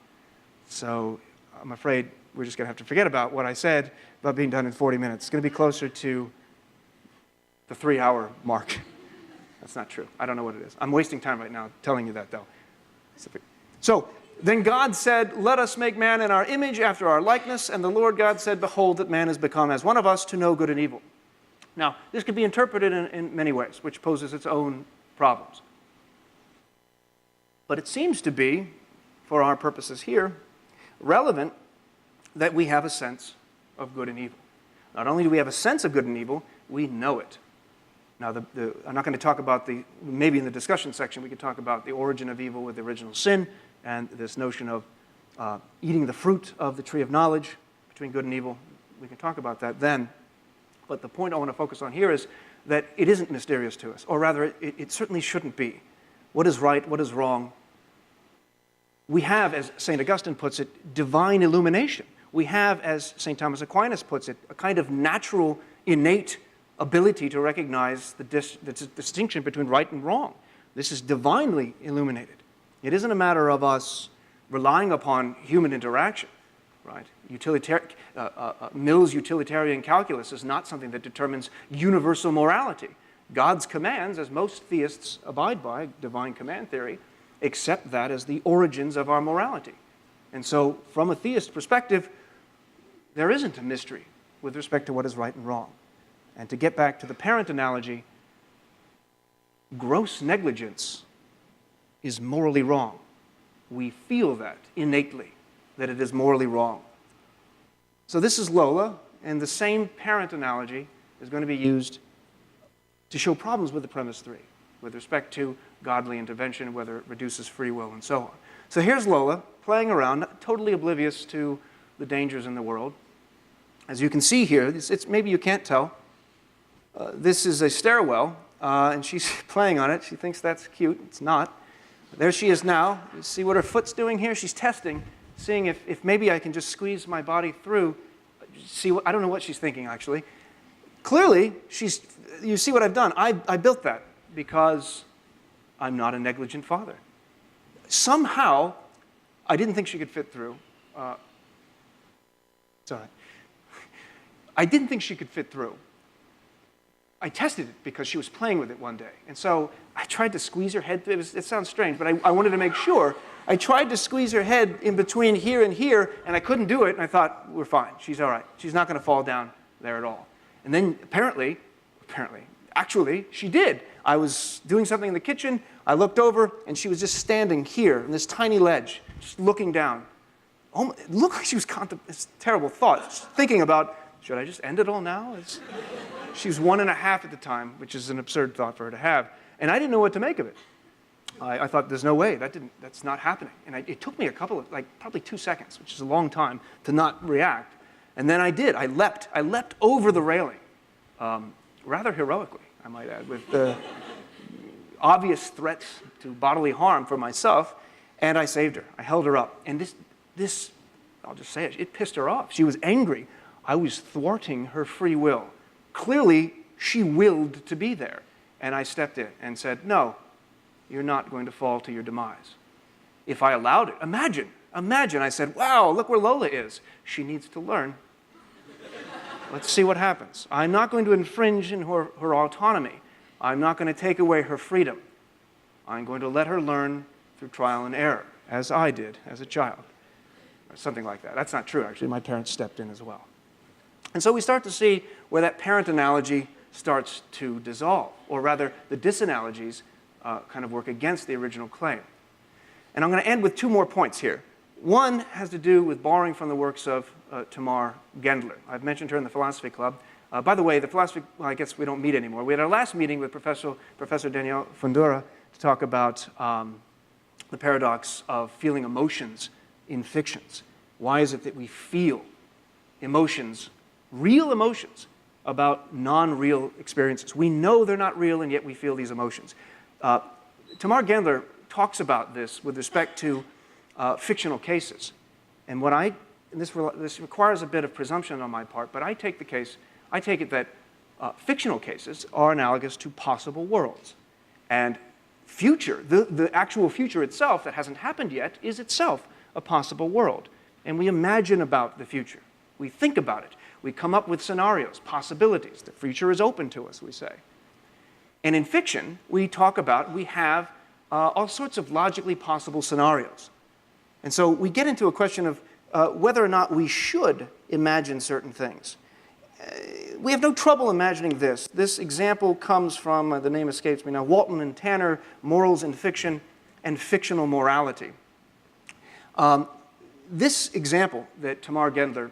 So I'm afraid we're just going to have to forget about what I said about being done in 40 minutes. It's going to be closer to the 3-hour mark. That's not true. I don't know what it is. I'm wasting time right now telling you that, though. So then God said, let us make man in our image after our likeness. And the Lord God said, behold, that man has become as one of us to know good and evil. Now, this could be interpreted in many ways, which poses its own problems. But it seems to be, for our purposes here, relevant that we have a sense of good and evil. Not only do we have a sense of good and evil, we know it. Now, I'm not going to talk about maybe in the discussion section we could talk about the origin of evil with the original sin and this notion of eating the fruit of the tree of knowledge between good and evil. We can talk about that then. But the point I want to focus on here is that it isn't mysterious to us, or rather, it certainly shouldn't be. What is right, what is wrong? We have, as St. Augustine puts it, divine illumination. We have, as St. Thomas Aquinas puts it, a kind of natural, innate ability to recognize the distinction between right and wrong. This is divinely illuminated. It isn't a matter of us relying upon human interaction, right? Mill's utilitarian calculus is not something that determines universal morality. God's commands, as most theists abide by, divine command theory, accept that as the origins of our morality. And so from a theist perspective, there isn't a mystery with respect to what is right and wrong. And to get back to the parent analogy, gross negligence is morally wrong. We feel that innately, that it is morally wrong. So this is Lola, and the same parent analogy is going to be used to show problems with the premise 3, with respect to godly intervention, whether it reduces free will, and so on. So here's Lola playing around, totally oblivious to the dangers in the world. As you can see here, maybe you can't tell, this is a stairwell, and she's playing on it. She thinks that's cute. It's not. There she is now. You see what her foot's doing here? She's testing, seeing if maybe I can just squeeze my body through. I don't know what she's thinking, actually. Clearly, you see what I've done. I built that because I'm not a negligent father. Somehow, I didn't think she could fit through. It's all right. I didn't think she could fit through. I tested it because she was playing with it one day. And so I tried to squeeze her head. It sounds strange, but I wanted to make sure. I tried to squeeze her head in between here and here, and I couldn't do it. And I thought, we're fine. She's all right. She's not going to fall down there at all. And then actually, she did. I was doing something in the kitchen. I looked over, and she was just standing here on this tiny ledge, just looking down. Oh, it looked like she was it's a terrible thought, just thinking about, should I just end it all now? She was 1.5 at the time, which is an absurd thought for her to have. And I didn't know what to make of it. I thought, there's no way. That's not happening. And it took me probably 2 seconds, which is a long time, to not react. And then I did. I leapt over the railing, rather heroically, I might add, with obvious threats to bodily harm for myself. And I saved her. I held her up. And this, I'll just say it pissed her off. She was angry. I was thwarting her free will. Clearly, she willed to be there. And I stepped in and said, no, you're not going to fall to your demise. If I allowed it, imagine, I said, wow, look where Lola is. She needs to learn. Let's see what happens. I'm not going to infringe in her autonomy. I'm not going to take away her freedom. I'm going to let her learn through trial and error, as I did as a child. Or something like that. That's not true, actually. My parents stepped in as well. And so we start to see where that parent analogy starts to dissolve, or rather, the disanalogies kind of work against the original claim. And I'm going to end with 2 more points here. One has to do with borrowing from the works of Tamar Gendler. I've mentioned her in the Philosophy Club. By the way, I guess we don't meet anymore. We had our last meeting with Professor Daniel Fundura to talk about the paradox of feeling emotions in fictions. Why is it that we feel emotions, real emotions, about non-real experiences? We know they're not real, and yet we feel these emotions. Tamar Gendler talks about this with respect to fictional cases. And this requires a bit of presumption on my part, but I take it that fictional cases are analogous to possible worlds. And future, the actual future itself that hasn't happened yet, is itself a possible world. And we imagine about the future. We think about it. We come up with scenarios, possibilities. The future is open to us, we say. And in fiction, we have all sorts of logically possible scenarios. And so we get into a question of whether or not we should imagine certain things. We have no trouble imagining this. This example comes from, the name escapes me now, Walton and Tanner, Morals in Fiction and Fictional Morality. This example that Tamar Gendler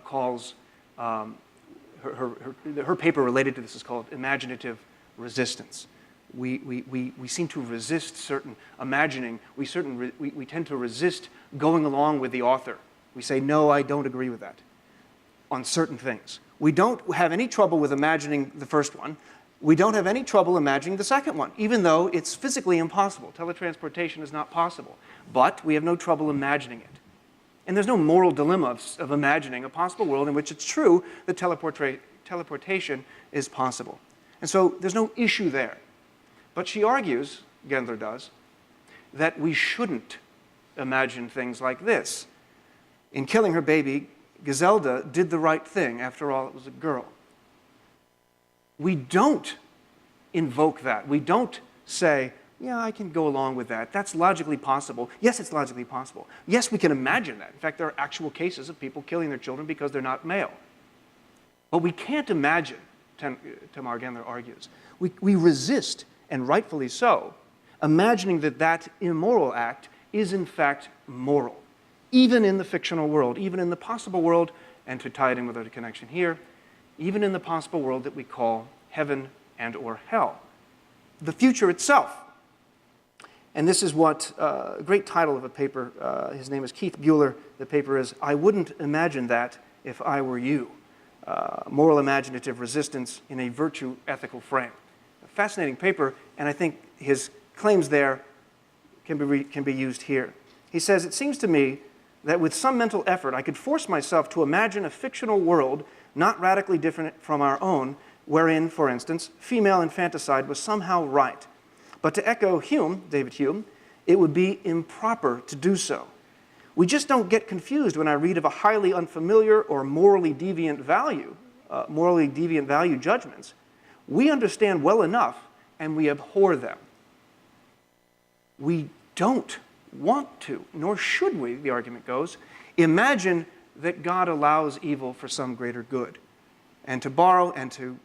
calls, her paper related to this is called Imaginative Resistance. We seem to resist certain imagining. We tend to resist going along with the author. We say, no, I don't agree with that on certain things. We don't have any trouble with imagining the first one. We don't have any trouble imagining the second one, even though it's physically impossible. Teletransportation is not possible. But we have no trouble imagining it. And there's no moral dilemma of imagining a possible world in which it's true that teleportation is possible. And so there's no issue there. But she argues, Gendler does, that we shouldn't imagine things like this. In killing her baby, Giselda did the right thing. After all, it was a girl. We don't invoke that. We don't say, Yeah, I can go along with that. That's logically possible. Yes, it's logically possible. Yes, we can imagine that. In fact, there are actual cases of people killing their children because they're not male. But we can't imagine, Tamar Gendler argues, we resist, and rightfully so, imagining that that immoral act is in fact moral, even in the fictional world, even in the possible world, and to tie it in with our connection here, even in the possible world that we call heaven and or hell. The future itself. And this is what, a great title of a paper, his name is Keith Bueller. The paper is, "I Wouldn't Imagine That If I Were You. Moral Imaginative Resistance in a Virtue Ethical Frame." A fascinating paper, and I think his claims there can be used here. He says, "It seems to me that with some mental effort, I could force myself to imagine a fictional world not radically different from our own, wherein, for instance, female infanticide was somehow right. But to echo Hume, David Hume, it would be improper to do so. We just don't get confused when I read of a highly unfamiliar or morally deviant value judgments. We understand well enough, and we abhor them. We don't want to, nor should we, the argument goes, imagine that God allows evil for some greater good." And to borrow, and to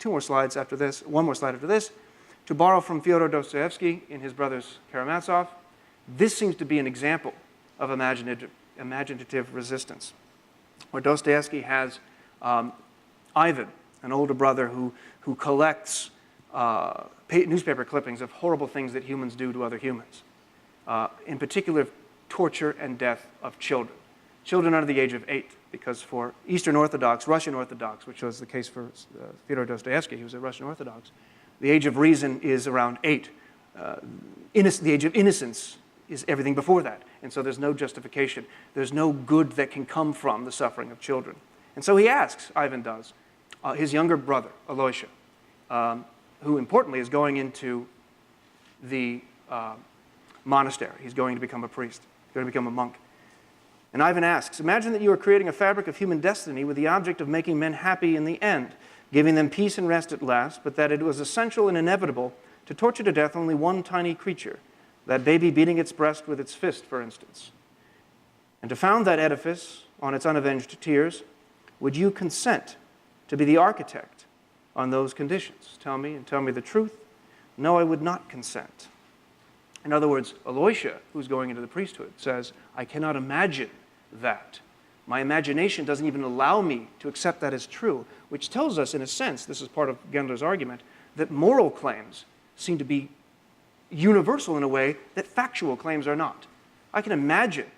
one more slide after this, to borrow from Fyodor Dostoevsky in his Brothers Karamazov, this seems to be an example of imaginative resistance, where Dostoevsky has Ivan, an older brother who collects newspaper clippings of horrible things that humans do to other humans, in particular torture and death of children. Children under the age of 8, because for Eastern Orthodox, Russian Orthodox, which was the case for Fyodor Dostoevsky, who was a Russian Orthodox, the age of reason is around 8. The age of innocence is everything before that. And so there's no justification. There's no good that can come from the suffering of children. And so he asks, Ivan does, his younger brother, Aloysia, who importantly is going into the monastery. He's going to become a priest. He's going to become a monk. And Ivan asks, "Imagine that you are creating a fabric of human destiny with the object of making men happy in the end, giving them peace and rest at last, but that it was essential and inevitable to torture to death only one tiny creature, that baby beating its breast with its fist, for instance. And to found that edifice on its unavenged tears, would you consent to be the architect on those conditions? Tell me, and tell me the truth. No, I would not consent." In other words, Aloysia, who's going into the priesthood, says, "I cannot imagine that. My imagination doesn't even allow me to accept that as true," which tells us, in a sense, this is part of Gendler's argument, that moral claims seem to be universal in a way that factual claims are not. I can imagine,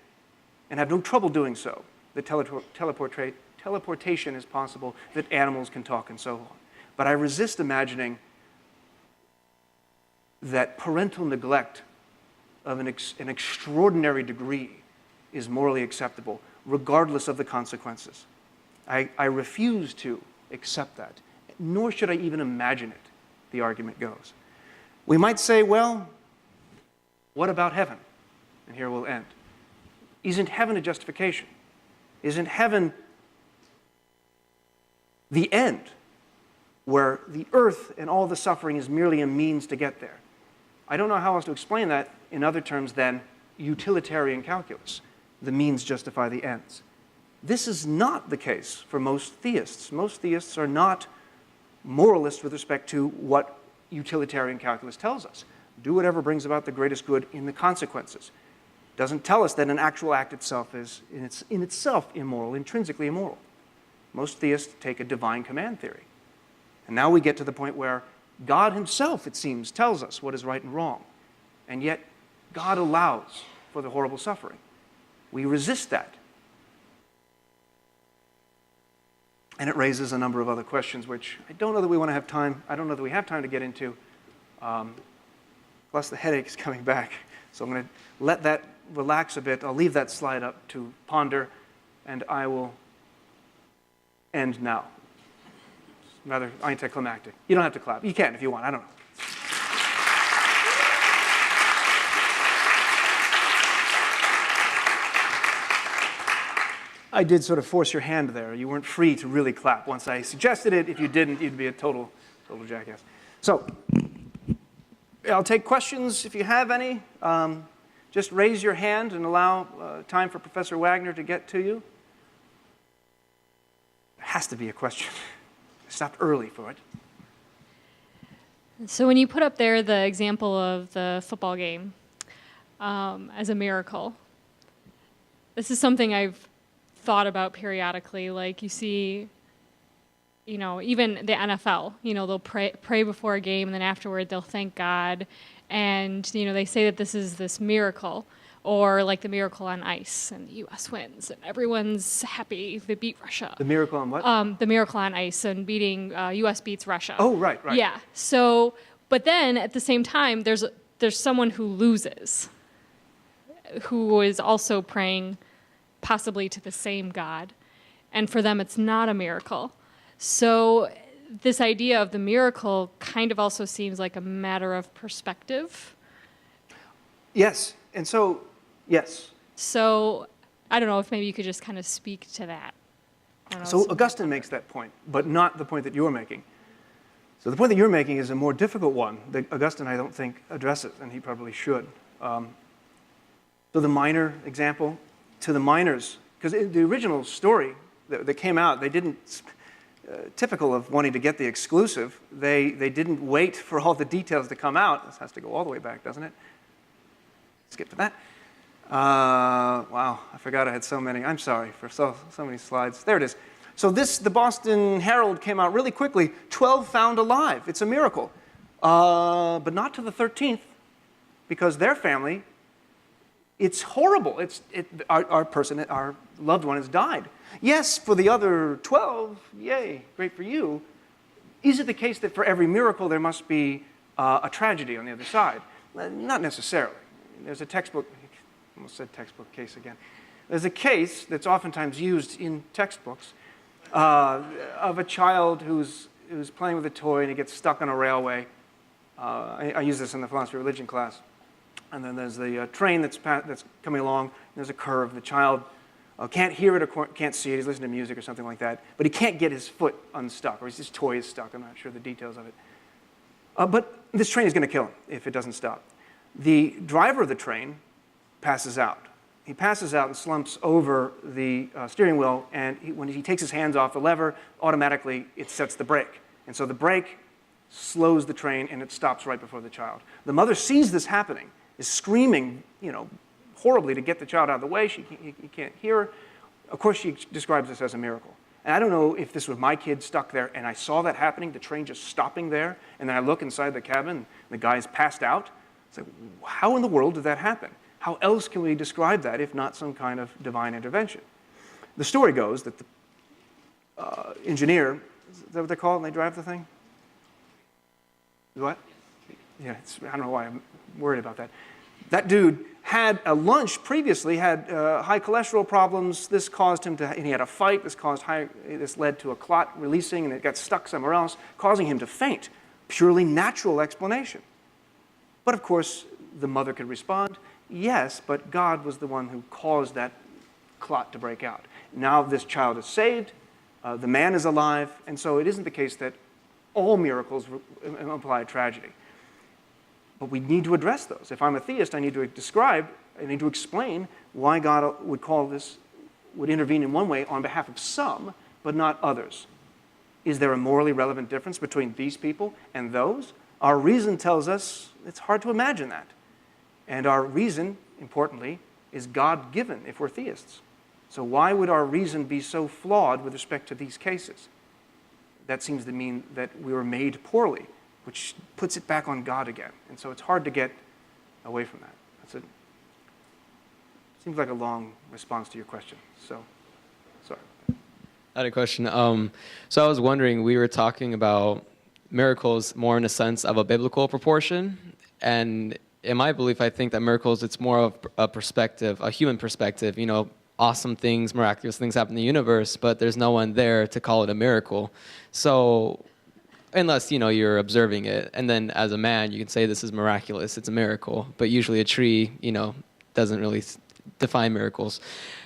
and have no trouble doing so, that teleportation is possible, that animals can talk, and so on. But I resist imagining that parental neglect of an extraordinary degree is morally acceptable, regardless of the consequences. I refuse to accept that, nor should I even imagine it, the argument goes. We might say, well, what about heaven? And here we'll end. Isn't heaven a justification? Isn't heaven the end, where the earth and all the suffering is merely a means to get there? I don't know how else to explain that in other terms than utilitarian calculus. The means justify the ends. This is not the case for most theists. Most theists are not moralists with respect to what utilitarian calculus tells us. Do whatever brings about the greatest good in the consequences. Doesn't tell us that an actual act itself is in itself immoral, intrinsically immoral. Most theists take a divine command theory. And now we get to the point where God himself, it seems, tells us what is right and wrong. And yet, God allows for the horrible suffering. We resist that. And it raises a number of other questions, which I don't know that we want to have time. I don't know that we have time to get into. Plus, the headache is coming back. So I'm going to let that relax a bit. I'll leave that slide up to ponder, and I will end now. It's rather anticlimactic. You don't have to clap. You can if you want. I don't know. I did sort of force your hand there. You weren't free to really clap once I suggested it. If you didn't, you'd be a total jackass. So, I'll take questions if you have any. Just raise your hand and allow time for Professor Wagner to get to you. There has to be a question. I stopped early for it. So when you put up there the example of the football game as a miracle, this is something I've thought about periodically. Like you see, even the NFL, they'll pray before a game, and then afterward they'll thank God. And, they say that this is this miracle, or like the miracle on ice, and the U.S. wins, and everyone's happy they beat Russia. The miracle on what? The miracle on ice, and U.S. beats Russia. Oh, right. Yeah. So, but then at the same time, there's someone who loses, who is also praying possibly to the same God, and for them it's not a miracle. So this idea of the miracle kind of also seems like a matter of perspective. Yes, and so, yes. So I don't know if maybe you could just kind of speak to that. So Augustine makes that point, but not the point that you're making. So the point that you're making is a more difficult one that Augustine, I don't think, addresses, and he probably should. So the minor example, to the minors, because the original story that came out, they didn't, typical of wanting to get the exclusive, they didn't wait for all the details to come out. This has to go all the way back, doesn't it? Skip to that. Wow, I forgot I had so many. I'm sorry for so many slides. There it is. So the Boston Herald came out really quickly. 12 found alive. It's a miracle. But not to the 13th, because their family, it's horrible. Our loved one has died. Yes, for the other 12, yay, great for you. Is it the case that for every miracle there must be a tragedy on the other side? Not necessarily. There's a textbook, I almost said textbook case again. There's a case that's oftentimes used in textbooks of a child who's playing with a toy and he gets stuck on a railway. I use this in the philosophy of religion class. And then there's the train that's coming along. And there's a curve. The child can't hear it or can't see it. He's listening to music or something like that. But he can't get his foot unstuck, or his toy is stuck. I'm not sure the details of it. But this train is going to kill him if it doesn't stop. The driver of the train passes out. He passes out and slumps over the steering wheel, and when he takes his hands off the lever, automatically it sets the brake. And so the brake slows the train, and it stops right before the child. The mother sees this happening, is screaming, horribly to get the child out of the way. He can't hear her. Of course, she describes this as a miracle. And I don't know if this was my kid stuck there, and I saw that happening, the train just stopping there, and then I look inside the cabin, and the guy's passed out. It's like, how in the world did that happen? How else can we describe that if not some kind of divine intervention? The story goes that the engineer, is that what they call it when they drive the thing? What? Yeah, I don't know why I'm worried about that. That dude had a lunch previously, had high cholesterol problems. This caused him to, and he had a fight. This led to a clot releasing, and it got stuck somewhere else, causing him to faint. Purely natural explanation. But of course, the mother could respond, yes, but God was the one who caused that clot to break out. Now this child is saved, the man is alive, and so it isn't the case that all miracles imply a tragedy. But we need to address those. If I'm a theist, I need to explain why God would intervene in one way on behalf of some, but not others. Is there a morally relevant difference between these people and those? Our reason tells us it's hard to imagine that. And our reason, importantly, is God-given if we're theists. So why would our reason be so flawed with respect to these cases? That seems to mean that we were made poorly, which puts it back on God again. And so it's hard to get away from that. Seems like a long response to your question. So, sorry. I had a question. So I was wondering, we were talking about miracles more in a sense of a biblical proportion. And in my belief, I think that miracles, it's more of a perspective, a human perspective. Awesome things, miraculous things happen in the universe, but there's no one there to call it a miracle. So unless, you're observing it. And then as a man, you can say this is miraculous, it's a miracle. But usually a tree, doesn't really define miracles.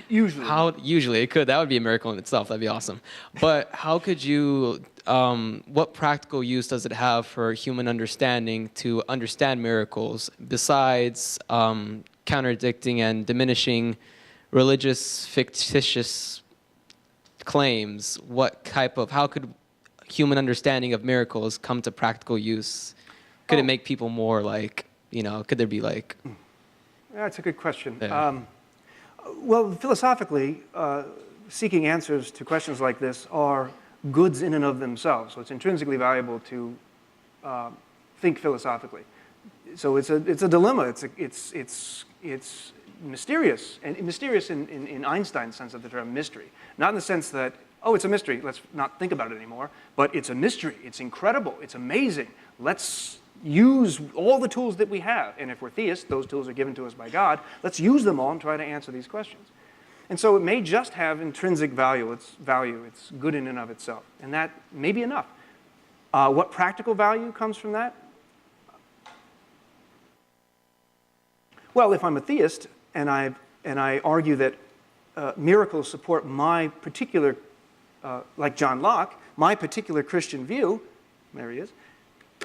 Usually. Usually it could. That would be a miracle in itself. That'd be awesome. But how could you what practical use does it have for human understanding to understand miracles besides contradicting and diminishing religious fictitious claims? How could human understanding of miracles come to practical use? Could it make people more could there be That's a good question. Yeah. Well, philosophically, seeking answers to questions like this are goods in and of themselves. So it's intrinsically valuable to think philosophically. So it's a dilemma. It's mysterious, and mysterious in Einstein's sense of the term mystery. Not in the sense that, oh, it's a mystery, let's not think about it anymore, but it's a mystery, it's incredible, it's amazing. Let's use all the tools that we have. And if we're theists, those tools are given to us by God. Let's use them all and try to answer these questions. And so it may just have intrinsic value. It's good in and of itself. And that may be enough. What practical value comes from that? Well, if I'm a theist and I argue that miracles support my particular, like John Locke, my particular Christian view, there he is,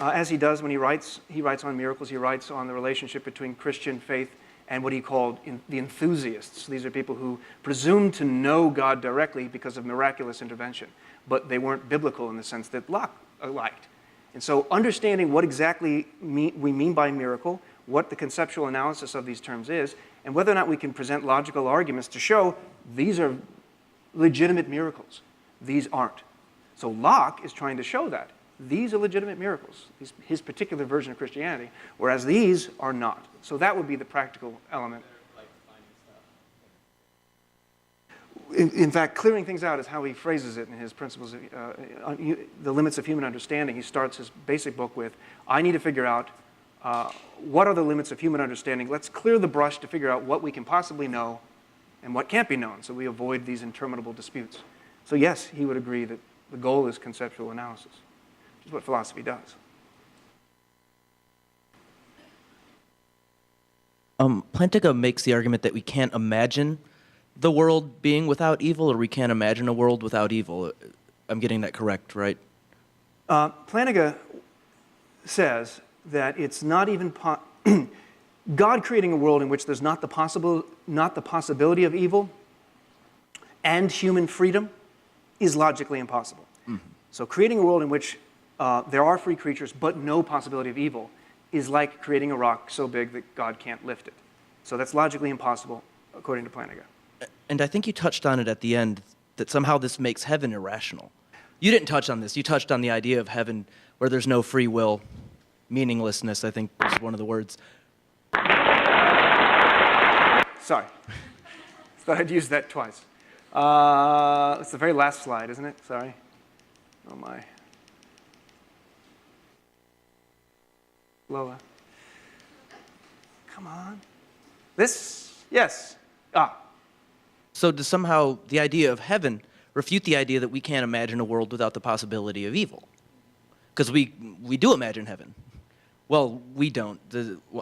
as he does when he writes on miracles, he writes on the relationship between Christian faith and what he called the enthusiasts. These are people who presume to know God directly because of miraculous intervention, but they weren't biblical in the sense that Locke liked. And so understanding what exactly we mean by miracle, what the conceptual analysis of these terms is, and whether or not we can present logical arguments to show these are legitimate miracles. These aren't. So Locke is trying to show that. These are legitimate miracles, his particular version of Christianity, whereas these are not. So that would be the practical element. In fact, clearing things out is how he phrases it in his principles of the limits of human understanding. He starts his basic book with, I need to figure out what are the limits of human understanding. Let's clear the brush to figure out what we can possibly know and what can't be known, so we avoid these interminable disputes. So yes, he would agree that the goal is conceptual analysis, which is what philosophy does. Plantinga makes the argument that we can't imagine the world being without evil, or we can't imagine a world without evil. I'm getting that correct, right? Plantinga says that it's not even God creating a world in which there's not the possibility of evil and human freedom is logically impossible. Mm-hmm. So creating a world in which there are free creatures but no possibility of evil is like creating a rock so big that God can't lift it. So that's logically impossible, according to Plantinga. And I think you touched on it at the end, that somehow this makes heaven irrational. You didn't touch on this. You touched on the idea of heaven where there's no free will. Meaninglessness, I think, was one of the words. Sorry. Thought I'd use that twice. It's the very last slide, isn't it? Sorry. Oh, my. Lola. Come on. This? Yes. So does somehow the idea of heaven refute the idea that we can't imagine a world without the possibility of evil? Because we do imagine heaven. Well, we don't.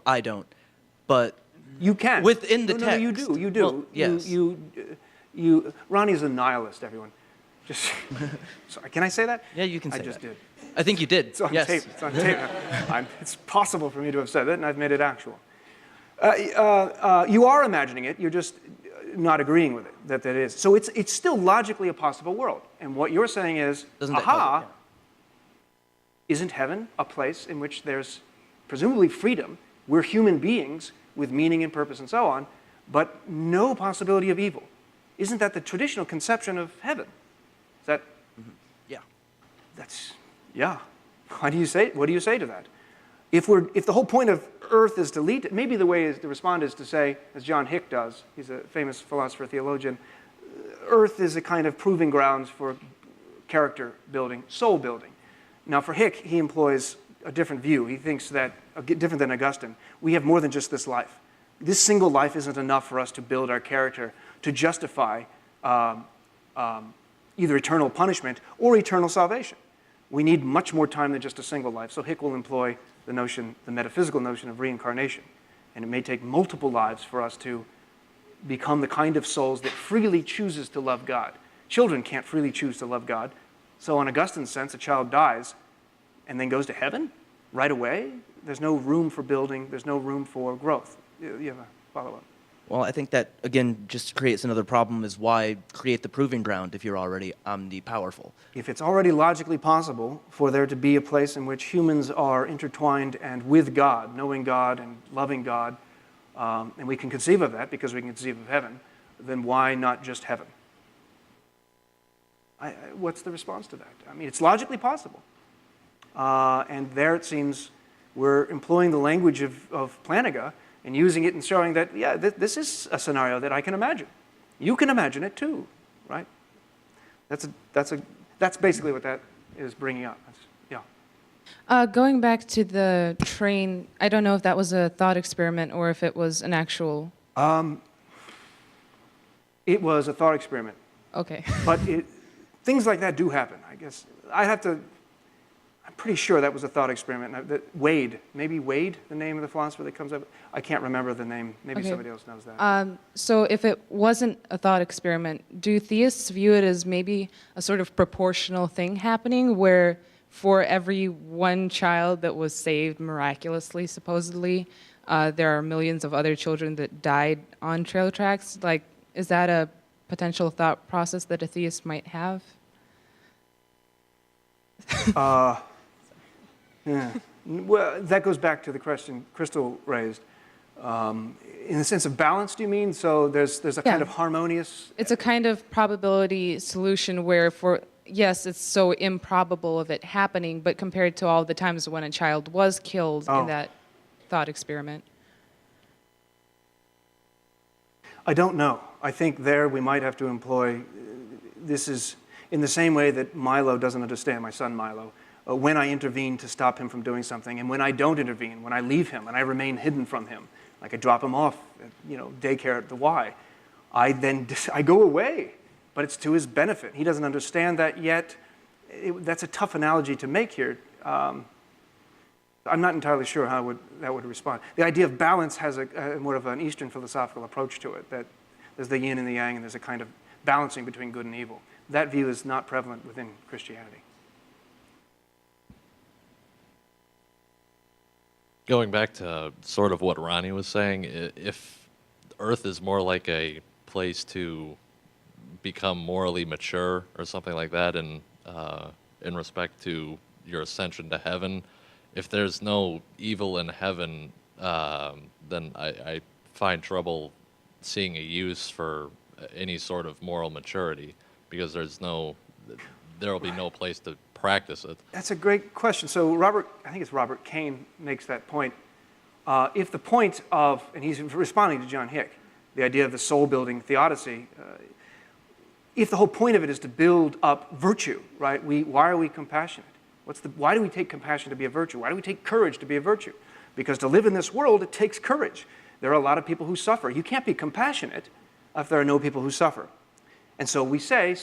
I don't. But you can. Within the text. No, you do. You do. Well, yes. Ronnie's a nihilist, everyone. Just, sorry, can I say that? Yeah, you can say that. I just did. I think you did. It's on yes. tape. It's on tape. It's possible for me to have said that, and I've made it actual. You are imagining it. You're just not agreeing with it, that is. So it's still logically a possible world. And what you're saying is, isn't heaven a place in which there's presumably freedom? We're human beings with meaning and purpose and so on, but no possibility of evil. Isn't that the traditional conception of heaven? Is that? Mm-hmm. Yeah. Yeah. What do you say to that? If the whole point of Earth is to lead, maybe the way to respond is to say, as John Hick does, he's a famous philosopher theologian, Earth is a kind of proving grounds for character building, soul building. Now for Hick, he employs a different view. He thinks that, different than Augustine, we have more than just this life. This single life isn't enough for us to build our character, to justify either eternal punishment or eternal salvation. We need much more time than just a single life. So Hick will employ the metaphysical notion of reincarnation. And it may take multiple lives for us to become the kind of souls that freely chooses to love God. Children can't freely choose to love God. So in Augustine's sense, a child dies and then goes to heaven right away. There's no room for building. There's no room for growth. You have a follow-up? Well, I think that, again, just creates another problem is why create the proving ground if you're already omnipowerful? If it's already logically possible for there to be a place in which humans are intertwined and with God, knowing God and loving God, and we can conceive of that because we can conceive of heaven, then why not just heaven? What's the response to that? I mean, it's logically possible. And there it seems we're employing the language of Plantinga and using it and showing that, yeah, this is a scenario that I can imagine. You can imagine it too, right? That's basically what that is bringing up. Yeah. Going back to the train, I don't know if that was a thought experiment or if it was an actual... It was a thought experiment. Okay. But things like that do happen, I guess. I'm pretty sure that was a thought experiment. Wade, maybe Wade, the name of the philosopher that comes up. I can't remember the name. Maybe Okay. somebody else knows that. So if it wasn't a thought experiment, do theists view it as maybe a sort of proportional thing happening where for every one child that was saved miraculously, supposedly, there are millions of other children that died on trail tracks? Like, is that a potential thought process that a theist might have? Yeah. Well, that goes back to the question Crystal raised. In the sense of balance, do you mean? So there's a kind of harmonious... It's a kind of probability solution where yes, it's so improbable of it happening, but compared to all the times when a child was killed in that thought experiment. I don't know. I think there we might have to employ, this is in the same way that Milo doesn't understand, my son Milo, when I intervene to stop him from doing something, and when I don't intervene, when I leave him and I remain hidden from him, like I drop him off at, daycare at the Y, I go away, but it's to his benefit. He doesn't understand that yet. That's a tough analogy to make here. I'm not entirely sure how that would respond. The idea of balance has more of an Eastern philosophical approach to it, that there's the yin and the yang, and there's a kind of balancing between good and evil. That view is not prevalent within Christianity. Going back to sort of what Ronnie was saying, if Earth is more like a place to become morally mature or something like that in respect to your ascension to heaven, if there's no evil in heaven, then I find trouble seeing a use for any sort of moral maturity because there will be no place to practice it. That's a great question. So I think it's Robert Kane makes that point. If the point of, and he's responding to John Hick, the idea of the soul-building theodicy, if the whole point of it is to build up virtue, right? Why are we compassionate? Why do we take compassion to be a virtue? Why do we take courage to be a virtue? Because to live in this world, it takes courage. There are a lot of people who suffer. You can't be compassionate if there are no people who suffer. And so we say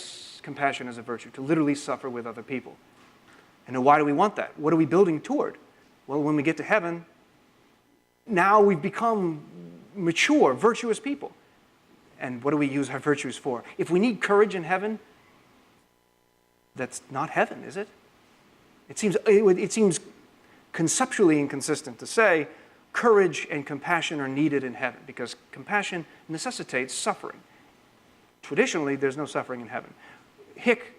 compassion is a virtue, to literally suffer with other people. And why do we want that? What are we building toward? Well, when we get to heaven, now we've become mature, virtuous people. And what do we use our virtues for? If we need courage in heaven, that's not heaven, is it? It seems conceptually inconsistent to say courage and compassion are needed in heaven because compassion necessitates suffering. Traditionally, there's no suffering in heaven. Hick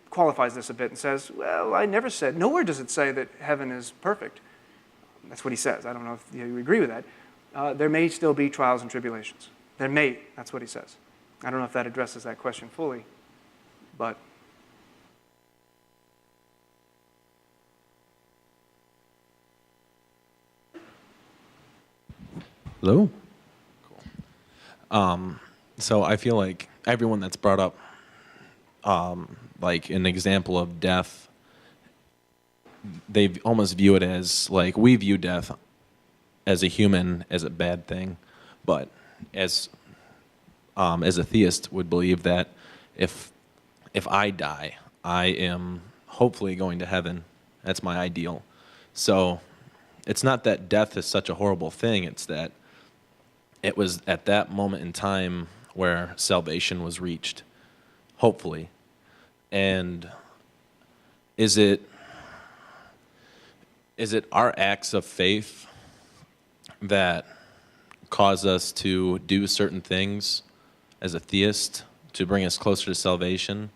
qualifies this a bit and says, well, nowhere does it say that heaven is perfect. That's what he says. I don't know if you agree with that. There may still be trials and tribulations. That's what he says. I don't know if that addresses that question fully, but... Hello? Cool. So I feel like everyone that's brought up like an example of death, they almost view it as like we view death as a human as a bad thing, but as a theist would believe that if I die, I am hopefully going to heaven. That's my ideal. So it's not that death is such a horrible thing, it's that it was at that moment in time where salvation was reached, hopefully. And is it our acts of faith that cause us to do certain things as a theist to bring us closer to salvation?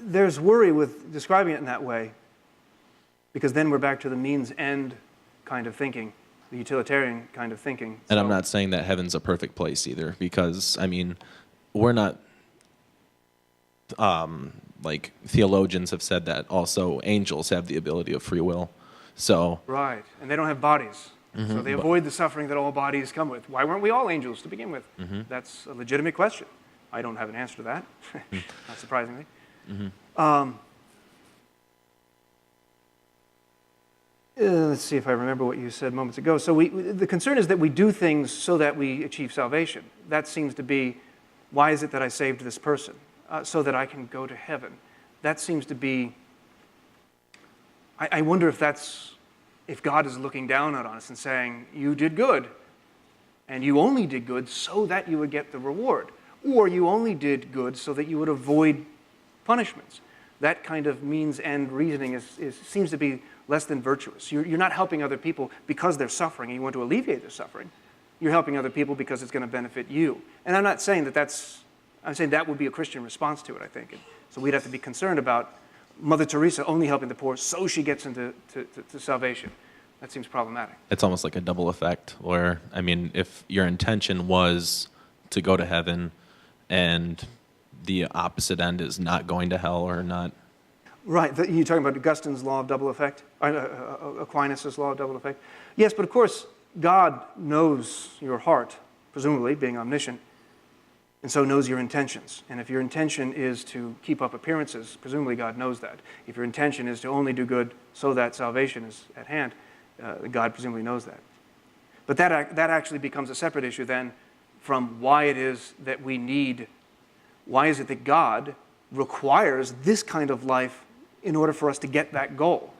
There's worry with describing it in that way, because then we're back to the means-end kind of thinking, the utilitarian kind of thinking. And I'm So- not saying that heaven's a perfect place either, because, I mean, we're not, like theologians have said that also angels have the ability of free will. So, Right, and they don't have bodies. So they avoid the suffering that all bodies come with. Why weren't we all angels to begin with? That's a legitimate question. I don't have an answer to that, not surprisingly. Let's see if I remember what you said moments ago. So the concern is that we do things so that we achieve salvation. That seems to be, why is it that I saved this person? So that I can go to heaven. That seems to be, I wonder if God is looking down on us and saying, you did good, and you only did good so that you would get the reward. Or you only did good so that you would avoid punishments. That kind of means-end reasoning seems to be less than virtuous. You're not helping other people because they're suffering and you want to alleviate their suffering. You're helping other people because it's going to benefit you. And I'm not saying I'm saying that would be a Christian response to it, I think. And so we'd have to be concerned about Mother Teresa only helping the poor so she gets into to salvation. That seems problematic. it's almost like a double effect where, I mean, if your intention was to go to heaven and the opposite end is not going to hell or not. Right, you're talking about Augustine's law of double effect, Aquinas' law of double effect. Yes, but of course, God knows your heart, presumably, being omniscient, and so knows your intentions. And if your intention is to keep up appearances, presumably God knows that. If your intention is to only do good so that salvation is at hand, God presumably knows that. But that actually becomes a separate issue then from why it is that why is it that God requires this kind of life in order for us to get that goal?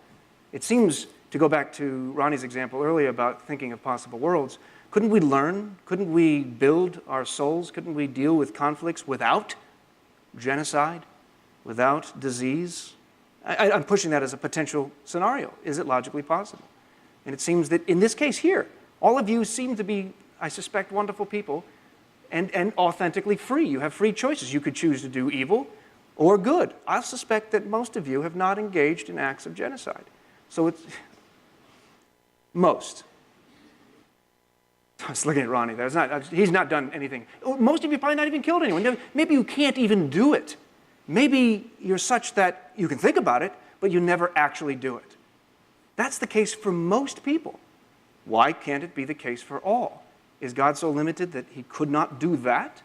It seems, to go back to Ronnie's example earlier about thinking of possible worlds, couldn't we learn? Couldn't we build our souls? Couldn't we deal with conflicts without genocide, without disease? I'm pushing that as a potential scenario. Is it logically possible? And it seems that in this case here, all of you seem to be, I suspect, wonderful people and authentically free. You have free choices. You could choose to do evil or good. I suspect that most of you have not engaged in acts of genocide. So it's most. I was looking at Ronnie. He's not done anything. Most of you probably not even killed anyone. Maybe you can't even do it. Maybe you're such that you can think about it, but you never actually do it. That's the case for most people. Why can't it be the case for all? Is God so limited that he could not do that?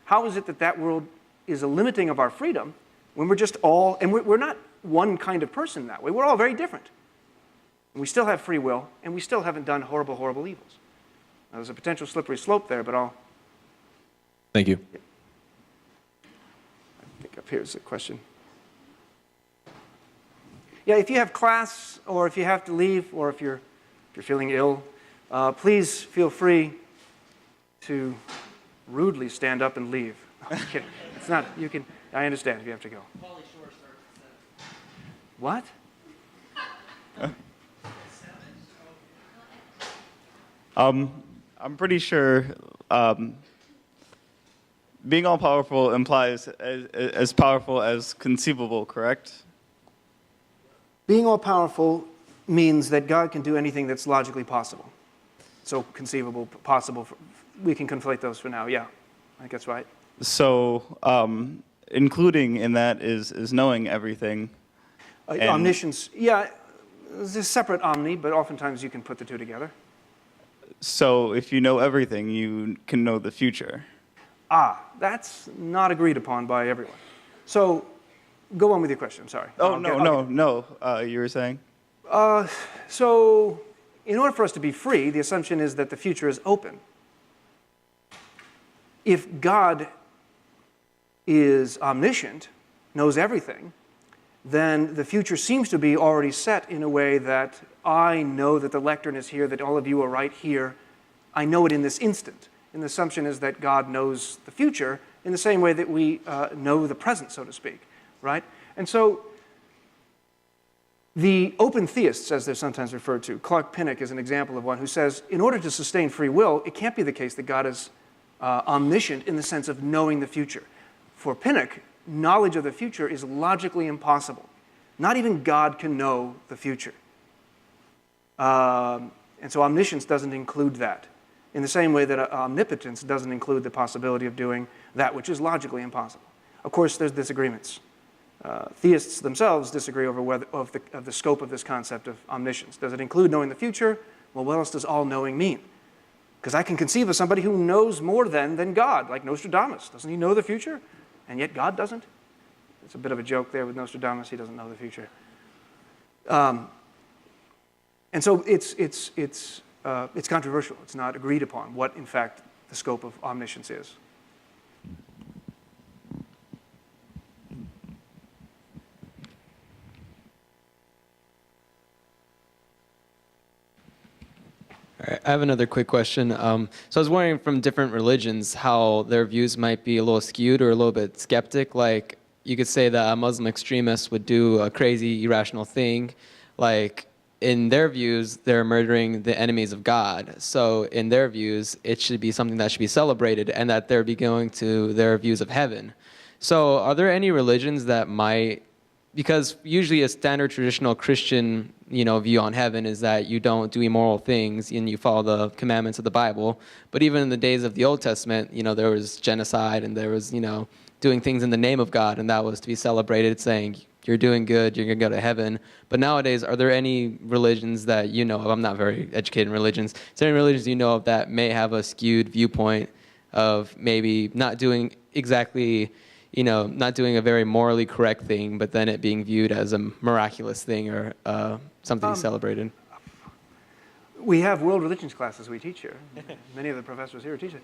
How is it that that world is a limiting of our freedom when we're just all, and we're not one kind of person that way. We're all very different. And we still have free will, and we still haven't done horrible, horrible evils. Now, there's a potential slippery slope there, but Thank you. I think up here is a question. Yeah, if you have class, or if you have to leave, or if you're feeling ill, please feel free to rudely stand up and leave. No, I'm kidding. It's not, you can, I understand if you have to go. What? I'm pretty sure being all-powerful implies as powerful as conceivable, correct? Being all-powerful means that God can do anything that's logically possible. So conceivable, possible, we can conflate those for now, yeah. I think that's right. So including in that is knowing everything. Omniscience, yeah, there's a separate omni, but oftentimes you can put the two together. So if you know everything, you can know the future. That's not agreed upon by everyone. So go on with your question, I'm sorry. Oh, no, you were saying? So in order for us to be free, the assumption is that the future is open. If God is omniscient, knows everything, then the future seems to be already set in a way that I know that the lectern is here, that all of you are right here. I know it in this instant. And the assumption is that God knows the future in the same way that we know the present, so to speak. right? And so the open theists, as they're sometimes referred to, Clark Pinnock is an example of one who says, in order to sustain free will, it can't be the case that God is omniscient in the sense of knowing the future. For Pinnock, knowledge of the future is logically impossible. Not even God can know the future. And so omniscience doesn't include that, in the same way that omnipotence doesn't include the possibility of doing that which is logically impossible. Of course, there's disagreements. Theists themselves disagree over of the scope of this concept of omniscience. Does it include knowing the future? Well, what else does all-knowing mean? Because I can conceive of somebody who knows more than God, like Nostradamus. Doesn't he know the future? And yet God doesn't? It's a bit of a joke there with Nostradamus. He doesn't know the future. And so it's controversial. It's not agreed upon what, in fact, the scope of omniscience is. All right, I have another quick question. So I was wondering from different religions how their views might be a little skewed or a little bit skeptic. Like you could say that a Muslim extremist would do a crazy, irrational thing. Like in their views, they're murdering the enemies of God. So in their views, it should be something that should be celebrated and that they're be going to their views of heaven. So are there any religions that might, because usually a standard traditional Christian view on heaven is that you don't do immoral things and you follow the commandments of the Bible. But even in the days of the Old Testament, there was genocide and there was, doing things in the name of God, and that was to be celebrated, saying you're doing good, you're going to go to heaven. But nowadays, are there any religions that you know of? I'm not very educated in religions. Is there any religions you know of that may have a skewed viewpoint of maybe not doing exactly, not doing a very morally correct thing, but then it being viewed as a miraculous thing or something celebrated? We have world religions classes we teach here. Many of the professors here teach it.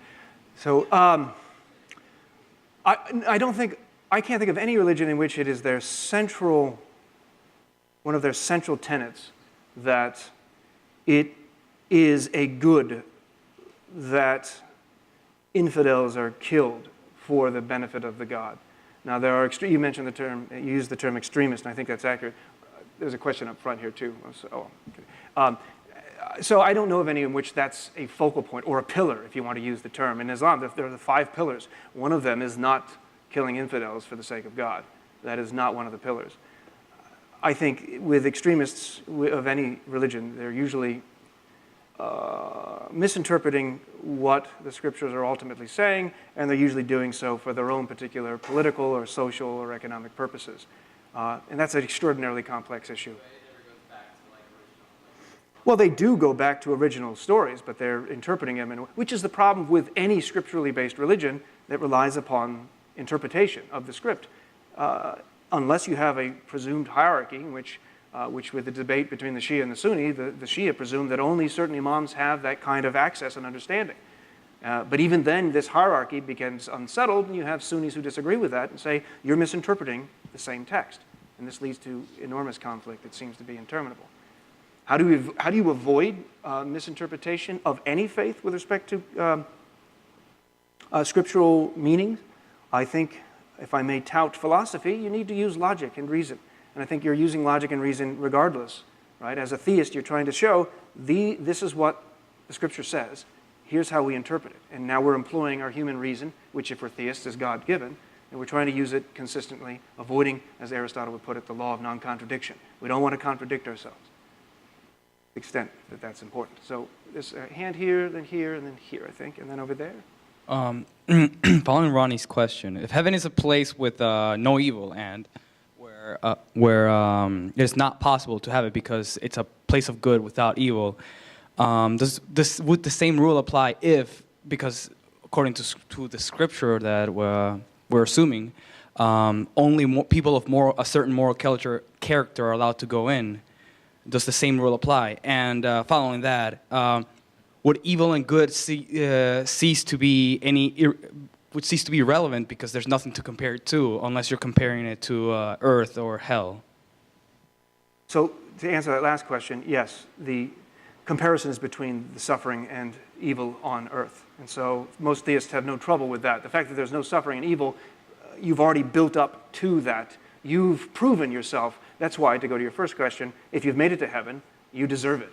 So I can't think of any religion in which it is one of their central tenets that it is a good that infidels are killed for the benefit of the God. Now, you mentioned you used the term extremist, and I think that's accurate. There's a question up front here, too. So I don't know of any in which that's a focal point, or a pillar, if you want to use the term. In Islam, there are the 5 pillars. One of them is not killing infidels for the sake of God. That is not one of the pillars. I think with extremists of any religion, they're usually misinterpreting what the scriptures are ultimately saying, and they're usually doing so for their own particular political or social or economic purposes. And that's an extraordinarily complex issue. Well, they do go back to original stories, but they're interpreting them, which is the problem with any scripturally based religion that relies upon interpretation of the script. Unless you have a presumed hierarchy in which with the debate between the Shia and the Sunni, the Shia presume that only certain imams have that kind of access and understanding. But even then, this hierarchy becomes unsettled, and you have Sunnis who disagree with that and say, you're misinterpreting the same text. And this leads to enormous conflict that seems to be interminable. How do you avoid misinterpretation of any faith with respect to scriptural meanings? I think, if I may tout philosophy, you need to use logic and reason. And I think you're using logic and reason regardless, right? As a theist, you're trying to show this is what the scripture says. Here's how we interpret it. And now we're employing our human reason, which if we're theists is God-given, and we're trying to use it consistently, avoiding, as Aristotle would put it, the law of non-contradiction. We don't want to contradict ourselves. To the extent that that's important. So there's a hand here, then here, and then here, I think, and then over there. Following Ronnie's question, if heaven is a place with no evil and where it's not possible to have it because it's a place of good without evil, would the same rule apply because according to the scripture that we're assuming, only people of a certain moral character are allowed to go in? Does the same rule apply? And following that, would evil and good cease to be relevant because there's nothing to compare it to unless you're comparing it to earth or hell? So to answer that last question, yes, the comparison is between the suffering and evil on earth. And so most theists have no trouble with that. The fact that there's no suffering and evil, you've already built up to that You've proven yourself. That's why, to go to your first question, if you've made it to heaven, you deserve it.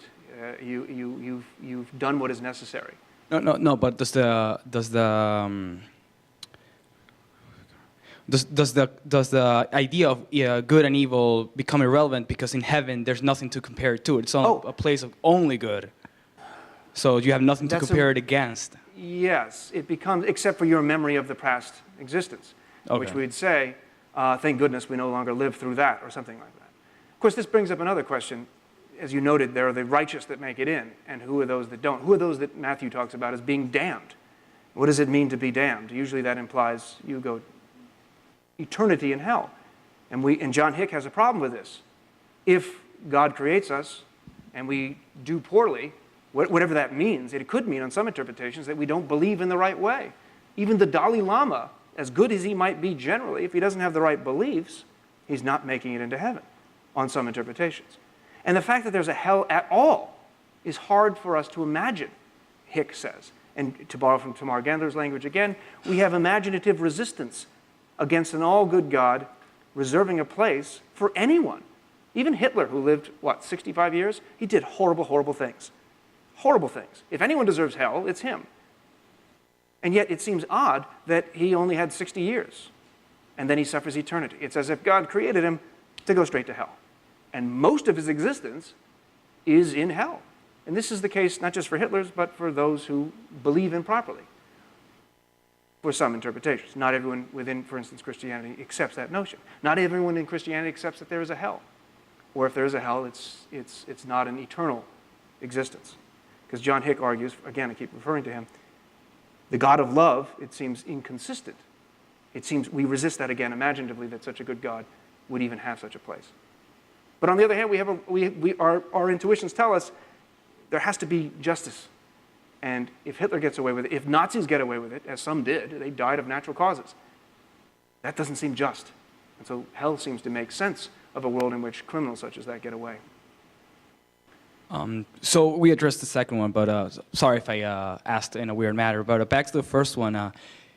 You've done what is necessary. No. But does the idea of good and evil become irrelevant because in heaven there's nothing to compare it to? It's a place of only good. So you have nothing to compare it against. Yes, it becomes, except for your memory of the past existence, which we'd say, thank goodness we no longer live through that, or something like that. Of course, this brings up another question. As you noted, there are the righteous that make it in, and who are those that don't? Who are those that Matthew talks about as being damned? What does it mean to be damned? Usually that implies you go eternity in hell. And John Hick has a problem with this. If God creates us and we do poorly, whatever that means, it could mean on some interpretations that we don't believe in the right way. Even the Dalai Lama, as good as he might be generally, if he doesn't have the right beliefs, he's not making it into heaven on some interpretations. And the fact that there's a hell at all is hard for us to imagine, Hick says. And to borrow from Tamar Gendler's language again, we have imaginative resistance against an all-good God reserving a place for anyone. Even Hitler, who lived, 65 years? He did horrible, horrible things. Horrible things. If anyone deserves hell, it's him. And yet it seems odd that he only had 60 years, and then he suffers eternity. It's as if God created him to go straight to hell. And most of his existence is in hell. And this is the case not just for Hitler's, but for those who believe improperly, for some interpretations. Not everyone within, for instance, Christianity accepts that notion. Not everyone in Christianity accepts that there is a hell. Or if there is a hell, it's not an eternal existence. Because John Hick argues, again, I keep referring to him, the God of love, it seems inconsistent. It seems we resist that again imaginatively, that such a good God would even have such a place. But on the other hand, our intuitions tell us there has to be justice. And if Hitler gets away with it, if Nazis get away with it, as some did, they died of natural causes, that doesn't seem just. And so hell seems to make sense of a world in which criminals such as that get away. So we addressed the second one, but sorry if I asked in a weird manner. But back to the first one,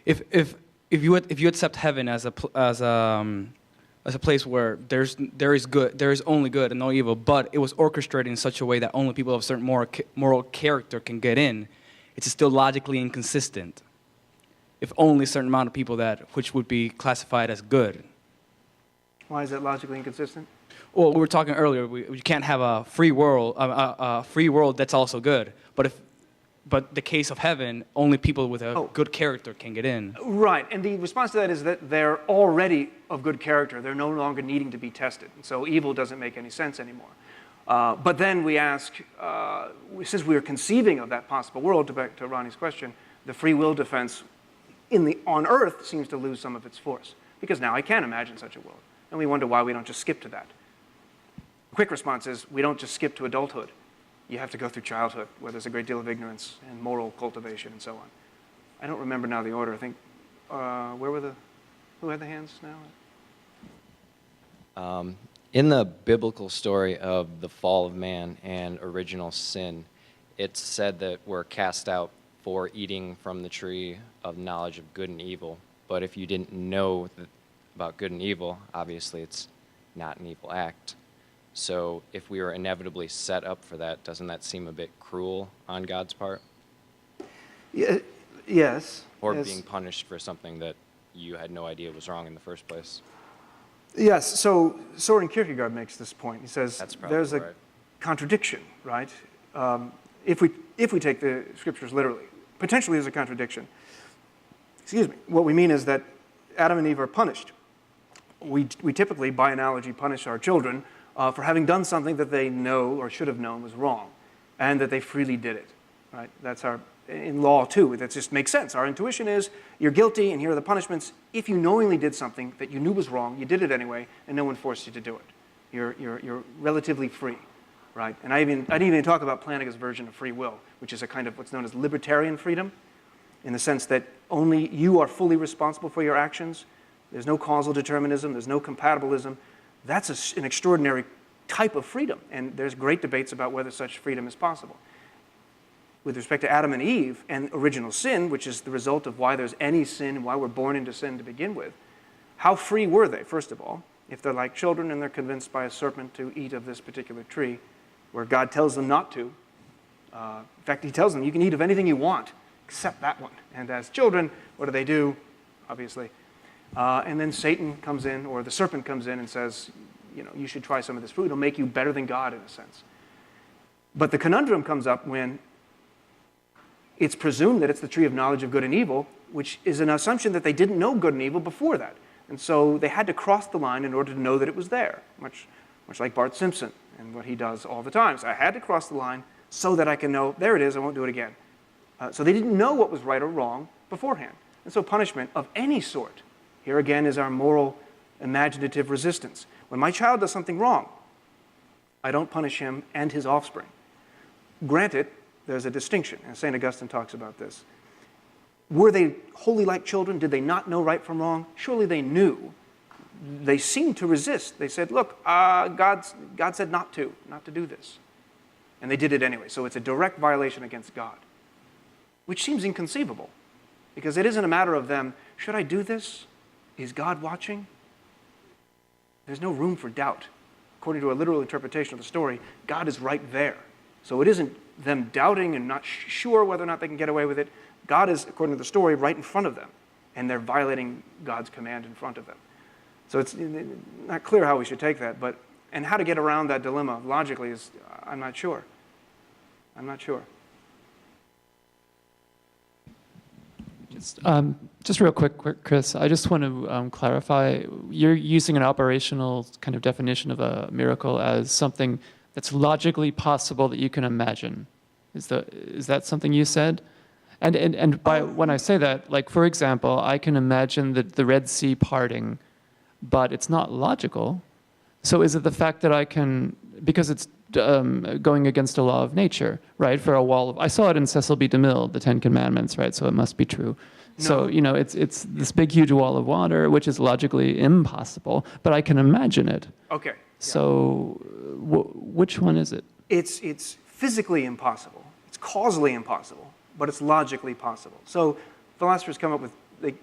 if you accept heaven as a place where there is only good and no evil, but it was orchestrated in such a way that only people of a certain moral character can get in, it's still logically inconsistent. If only a certain amount of people which would be classified as good. Why is that logically inconsistent? Well, we were talking earlier. We can't have a free world that's also good. But the case of heaven, only people with a good character can get in. Right, and the response to that is that they're already of good character. They're no longer needing to be tested. And so evil doesn't make any sense anymore. But then we ask, since we are conceiving of that possible world, back to Ronnie's question, the free will defense on Earth seems to lose some of its force. Because now I can imagine such a world. And we wonder why we don't just skip to that. The quick response is we don't just skip to adulthood. You have to go through childhood, where there's a great deal of ignorance and moral cultivation and so on. I don't remember now the order. I think, who had the hands now? In the biblical story of the fall of man and original sin, it's said that we're cast out for eating from the tree of knowledge of good and evil. But if you didn't know about good and evil, obviously it's not an evil act. So if we were inevitably set up for that, doesn't that seem a bit cruel on God's part? Yes. Or being punished for something that you had no idea was wrong in the first place? Yes, so Soren Kierkegaard makes this point. He says there's a contradiction, right? If we take the scriptures literally, potentially there's a contradiction. Excuse me. What we mean is that Adam and Eve are punished. We typically, by analogy, punish our children for having done something that they know or should have known was wrong, and that they freely did it, right? That's in law too, that just makes sense. Our intuition is, you're guilty, and here are the punishments. If you knowingly did something that you knew was wrong, you did it anyway, and no one forced you to do it. You're relatively free, right? And I didn't even talk about Plantinga's version of free will, which is a kind of what's known as libertarian freedom, in the sense that only you are fully responsible for your actions. There's no causal determinism, there's no compatibilism. That's an extraordinary type of freedom, and there's great debates about whether such freedom is possible. With respect to Adam and Eve and original sin, which is the result of why there's any sin and why we're born into sin to begin with, how free were they, first of all? If they're like children and they're convinced by a serpent to eat of this particular tree, where God tells them not to, in fact, he tells them, you can eat of anything you want, except that one. And as children, what do? Obviously. And then Satan comes in, or the serpent comes in and says, you should try some of this fruit. It'll make you better than God in a sense. But the conundrum comes up when it's presumed that it's the tree of knowledge of good and evil, which is an assumption that they didn't know good and evil before that. And so they had to cross the line in order to know that it was there, much like Bart Simpson and what he does all the time. So I had to cross the line so that I can know, there it is, I won't do it again. So they didn't know what was right or wrong beforehand. And so punishment of any sort, here again is our moral imaginative resistance. When my child does something wrong, I don't punish him and his offspring. Granted, there's a distinction, and St. Augustine talks about this. Were they wholly like children? Did they not know right from wrong? Surely they knew. They seemed to resist. They said, look, God said not to do this. And they did it anyway. So it's a direct violation against God, which seems inconceivable, because it isn't a matter of them, should I do this? Is God watching? There's no room for doubt. According to a literal interpretation of the story, God is right there. So it isn't them doubting and not sure whether or not they can get away with it. God is, according to the story, right in front of them, and they're violating God's command in front of them. So it's not clear how we should take that, and how to get around that dilemma logically is, I'm not sure. Just real quick, Chris, I just want to clarify, you're using an operational kind of definition of a miracle as something that's logically possible that you can imagine. Is that something you said? And when I say that, like, for example, I can imagine the Red Sea parting, but it's not logical. So is it the fact that I can, because it's going against a law of nature, right? For a wall of, I saw it in Cecil B. DeMille, the Ten Commandments, right? So it must be true. No. So, it's this big, huge wall of water, which is logically impossible, but I can imagine it. Okay. So which one is it? It's physically impossible. It's causally impossible, but it's logically possible. So philosophers come up with, they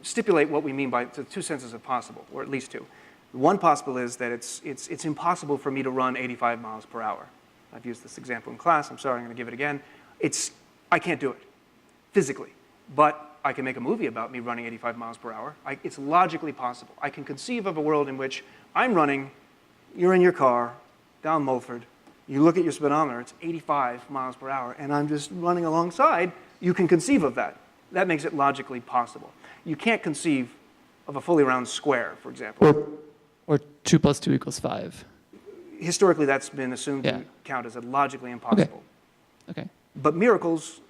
stipulate what we mean by the two senses of possible, or at least two. One possible is that it's impossible for me to run 85 miles per hour. I've used this example in class. I'm sorry, I'm going to give it again. I can't do it physically, but I can make a movie about me running 85 miles per hour. It's logically possible. I can conceive of a world in which I'm running, you're in your car, down Mulford, you look at your speedometer, it's 85 miles per hour, and I'm just running alongside. You can conceive of that. That makes it logically possible. You can't conceive of a fully round square, for example. Or 2 + 2 = 5. Historically, that's been assumed to count as a logically impossible. Okay. But miracles,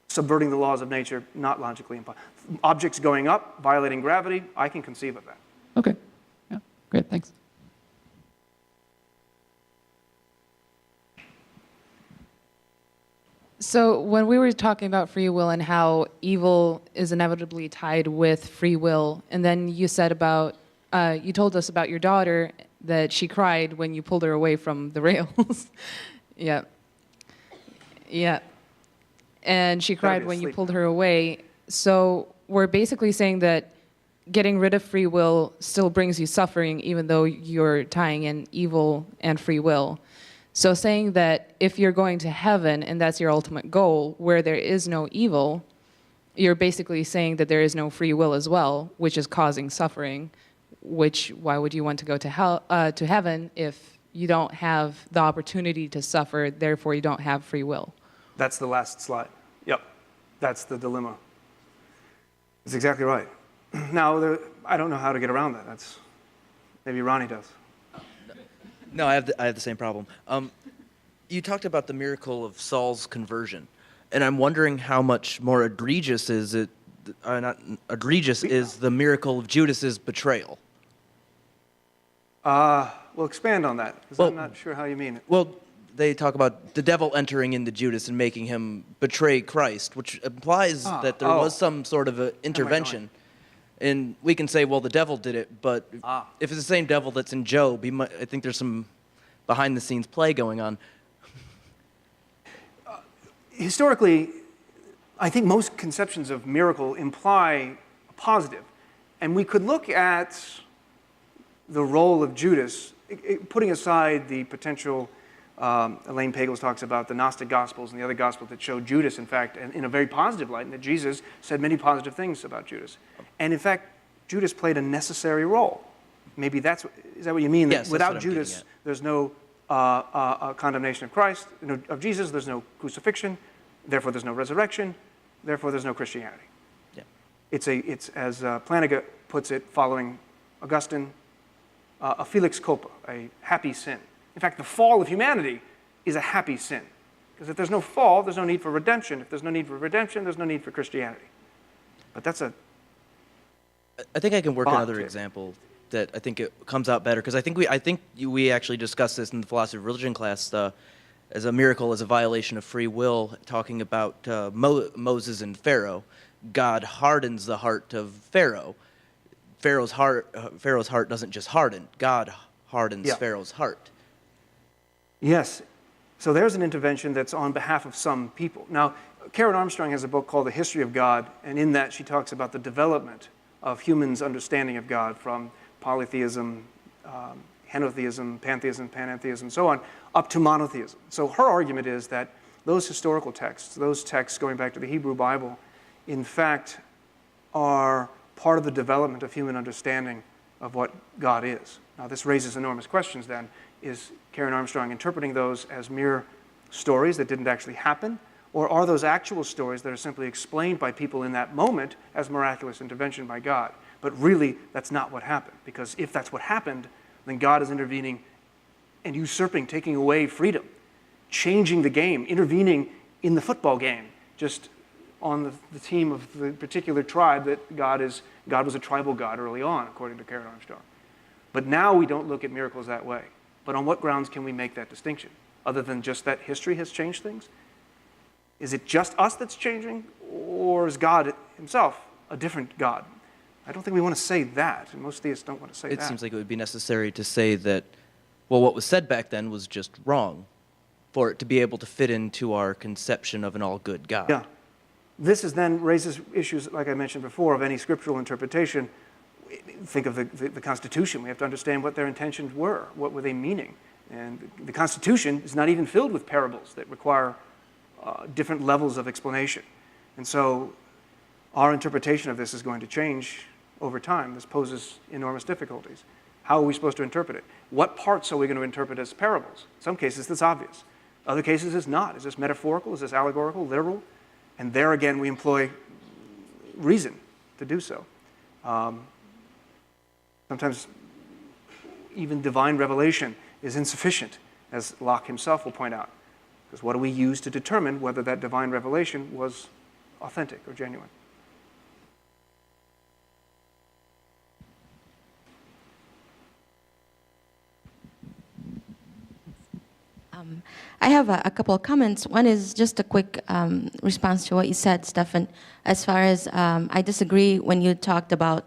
subverting the laws of nature, not logically impossible. Objects going up, violating gravity, I can conceive of that. Okay. Yeah. Great. Thanks. So when we were talking about free will and how evil is inevitably tied with free will, and then you said about, you told us about your daughter that she cried when you pulled her away from the rails. Yeah. And she cried when you pulled her away. So we're basically saying that getting rid of free will still brings you suffering, even though you're tying in evil and free will. So saying that if you're going to heaven and that's your ultimate goal, where there is no evil, you're basically saying that there is no free will as well, which is causing suffering. Which, why would you want to go to heaven if you don't have the opportunity to suffer, therefore you don't have free will? That's the last slide. Yep, that's the dilemma. That's exactly right. Now, I don't know how to get around that. Maybe Ronnie does. No, I have the same problem. You talked about the miracle of Saul's conversion, and I'm wondering how much more egregious is it? Not egregious is the miracle of Judas's betrayal. We'll expand on that, because I'm not sure how you mean it. Well, they talk about the devil entering into Judas and making him betray Christ, which implies that there was some sort of an intervention. And we can say, well, the devil did it, but if it's the same devil that's in Job, I think there's some behind-the-scenes play going on. Historically, I think most conceptions of miracle imply a positive. And we could look at the role of Judas, putting aside the potential, Elaine Pagels talks about the Gnostic Gospels and the other Gospels that show Judas, in fact, in a very positive light, and that Jesus said many positive things about Judas. And in fact, Judas played a necessary role. Maybe is that what you mean? Yes, That without that's what I'm getting Judas, at. there's no condemnation of Christ, of Jesus, there's no crucifixion, therefore there's no resurrection, therefore there's no Christianity. Yeah. It's as Plantinga puts it, following Augustine, a felix culpa, a happy sin. In fact, the fall of humanity is a happy sin. Because if there's no fall, there's no need for redemption. If there's no need for redemption, there's no need for Christianity. But that's a... I think I can work Thought another here. example that I think it comes out better, because I think we actually discussed this in the philosophy of religion class as a miracle, as a violation of free will, talking about Moses and Pharaoh. God hardens the heart of Pharaoh. Pharaoh's heart doesn't just harden. God hardens Pharaoh's heart. Yes. So there's an intervention that's on behalf of some people. Now, Karen Armstrong has a book called The History of God, and in that she talks about the development of humans' understanding of God from polytheism, henotheism, pantheism, panentheism, so on, up to monotheism. So her argument is that those historical texts, those texts going back to the Hebrew Bible, in fact, are part of the development of human understanding of what God is. Now, this raises enormous questions then. Is Karen Armstrong interpreting those as mere stories that didn't actually happen? Or are those actual stories that are simply explained by people in that moment as miraculous intervention by God? But really, that's not what happened. Because if that's what happened, then God is intervening and usurping, taking away freedom, changing the game, intervening in the football game, just on the team of the particular tribe that God was a tribal God early on, according to Karen Armstrong. But now we don't look at miracles that way. But on what grounds can we make that distinction? Other than just that history has changed things? Is it just us that's changing? Or is God himself a different God? I don't think we want to say that. And most theists don't want to say that. It seems like it would be necessary to say that, well, what was said back then was just wrong for it to be able to fit into our conception of an all-good God. Yeah. This then raises issues, like I mentioned before, of any scriptural interpretation. Think of the Constitution. We have to understand what their intentions were. What were they meaning? And the Constitution is not even filled with parables that require different levels of explanation. And so our interpretation of this is going to change over time. This poses enormous difficulties. How are we supposed to interpret it? What parts are we going to interpret as parables? In some cases, that's obvious. Other cases, it's not. Is this metaphorical? Is this allegorical, literal? And there again, we employ reason to do so. Sometimes even divine revelation is insufficient, as Locke himself will point out. Because what do we use to determine whether that divine revelation was authentic or genuine? I have a couple of comments. One is just a quick response to what you said, Stefan. As far as I disagree when you talked about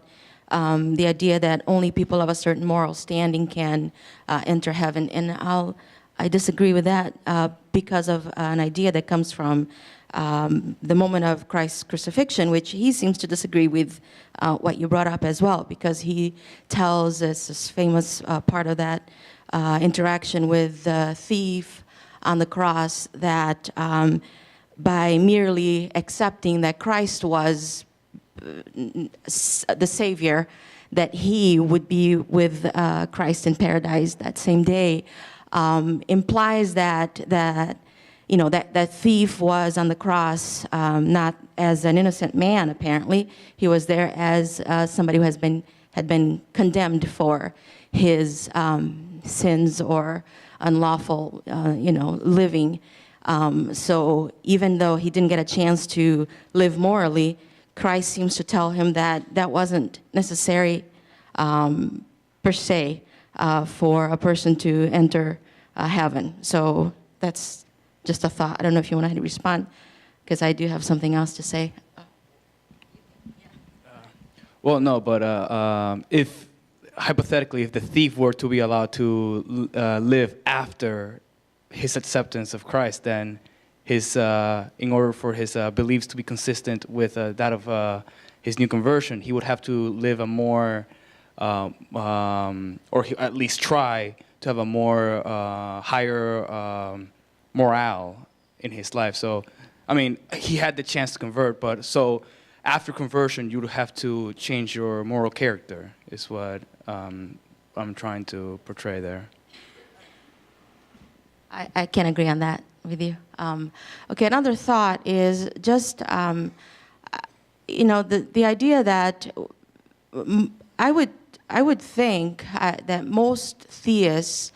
the idea that only people of a certain moral standing can enter heaven. And I disagree with that because of an idea that comes from the moment of Christ's crucifixion, which he seems to disagree with what you brought up as well, because he tells us this famous part of that interaction with the thief on the cross that by merely accepting that Christ was the Savior, that he would be with Christ in paradise that same day, implies that that thief was on the cross not as an innocent man. Apparently, he was there as somebody who had been condemned for his sins or unlawful, living. So even though he didn't get a chance to live morally, Christ seems to tell him that that wasn't necessary per se for a person to enter heaven. So that's just a thought. I don't know if you want to respond, because I do have something else to say. Well, no, but if hypothetically, if the thief were to be allowed to live after his acceptance of Christ, then his, in order for his beliefs to be consistent with that of his new conversion, he would have to live a more or at least try to have a more higher morale in his life. So, I mean, he had the chance to convert, but so after conversion, you would have to change your moral character, is what I'm trying to portray there. I can agree on that with you. Okay, another thought is just, the idea that I would think that most theists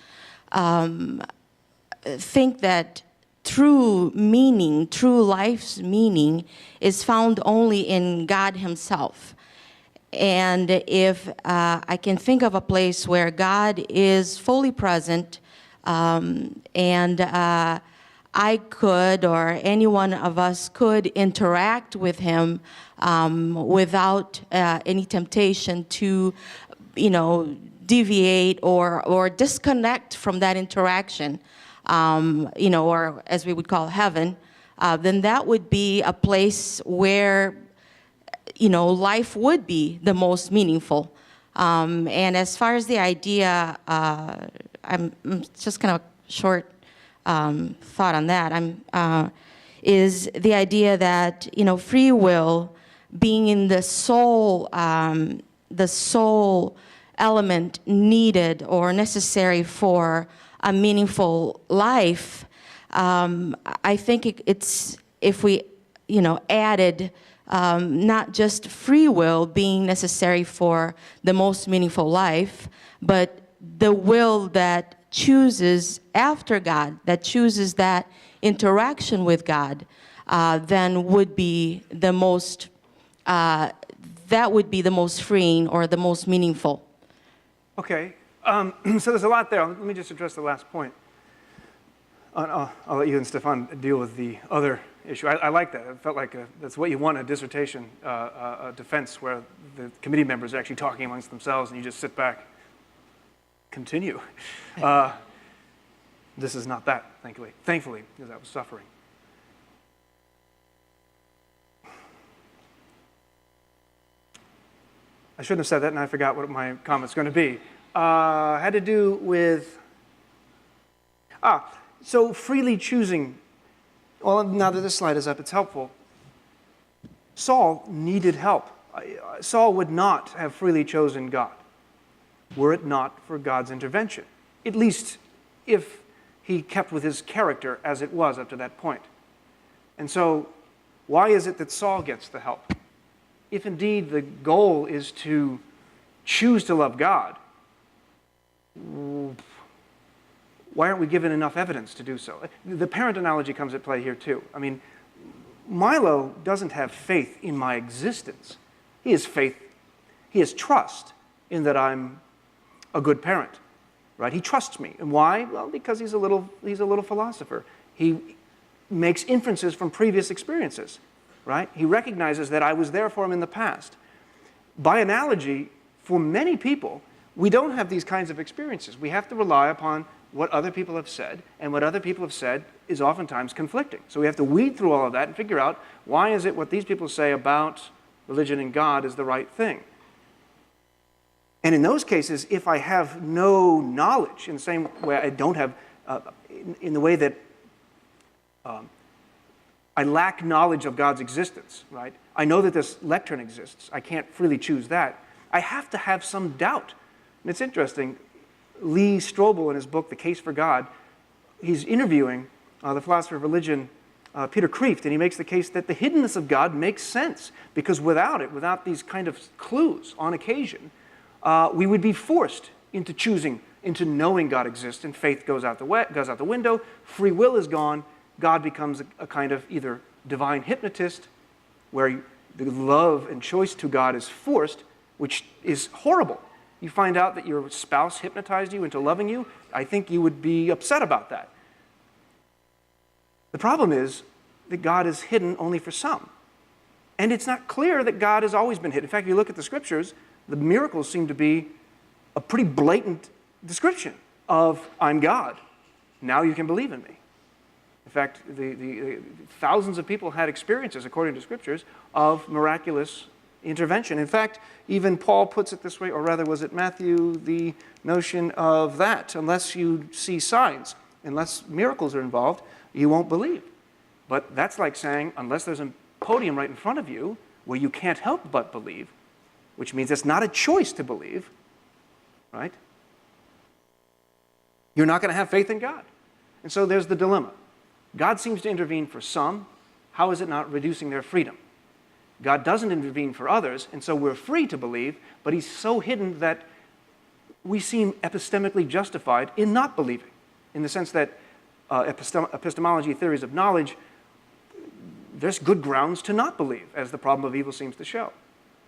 think that true meaning, true life's meaning, is found only in God Himself. And if I can think of a place where God is fully present, and I could, or any one of us could interact with Him without any temptation to, deviate or disconnect from that interaction, or as we would call heaven, then that would be a place where, life would be the most meaningful. And as far as the idea, I'm just kind of short thought on that. Is the idea that free will being in the soul element needed or necessary for a meaningful life. I think it's if we added not just free will being necessary for the most meaningful life, but the will that chooses after God, that chooses that interaction with God, then would be the most, that would be the most freeing or the most meaningful. Okay, so there's a lot there. Let me just address the last point. I'll let you and Stefan deal with the other issue. I like that. It felt like that's what you want, a dissertation, a defense where the committee members are actually talking amongst themselves and you just sit back. Continue. This is not that, thankfully, because I was suffering. I shouldn't have said that, and I forgot what my comment's going to be. Had to do with, so freely choosing. Well, now that this slide is up, it's helpful. Saul needed help. Saul would not have freely chosen God were it not for God's intervention, at least if he kept with his character as it was up to that point. And so why is it that Saul gets the help? If indeed the goal is to choose to love God, why aren't we given enough evidence to do so? The parent analogy comes at play here too. I mean, Milo doesn't have faith in my existence. He has faith, he has trust in that I'm a good parent, right? He trusts me. And why? Well, because he's a little philosopher. He makes inferences from previous experiences, right? He recognizes that I was there for him in the past. By analogy, for many people, we don't have these kinds of experiences. We have to rely upon what other people have said, and what other people have said is oftentimes conflicting. So we have to weed through all of that and figure out why is it what these people say about religion and God is the right thing. And in those cases, if I have no knowledge, in the same way I don't have, in the way that I lack knowledge of God's existence, right? I know that this lectern exists. I can't freely choose that. I have to have some doubt. And it's interesting, Lee Strobel, in his book, The Case for God, he's interviewing the philosopher of religion, Peter Kreeft, and he makes the case that the hiddenness of God makes sense, because without it, without these kind of clues on occasion, we would be forced into choosing, into knowing God exists, and faith goes out the window, free will is gone, God becomes a kind of either divine hypnotist, where the love and choice to God is forced, which is horrible. You find out that your spouse hypnotized you into loving you, I think you would be upset about that. The problem is that God is hidden only for some. And it's not clear that God has always been hidden. In fact, if you look at the scriptures, the miracles seem to be a pretty blatant description of, I'm God. Now you can believe in me. In fact, the thousands of people had experiences, according to scriptures, of miraculous intervention. In fact, even Paul puts it this way, or rather was it Matthew, the notion of that, unless you see signs, unless miracles are involved, you won't believe. But that's like saying, unless there's a podium right in front of you where you can't help but believe, which means it's not a choice to believe, right? You're not going to have faith in God. And so there's the dilemma. God seems to intervene for some. How is it not reducing their freedom? God doesn't intervene for others, and so we're free to believe, but he's so hidden that we seem epistemically justified in not believing, in the sense that epistemology, theories of knowledge, there's good grounds to not believe, as the problem of evil seems to show.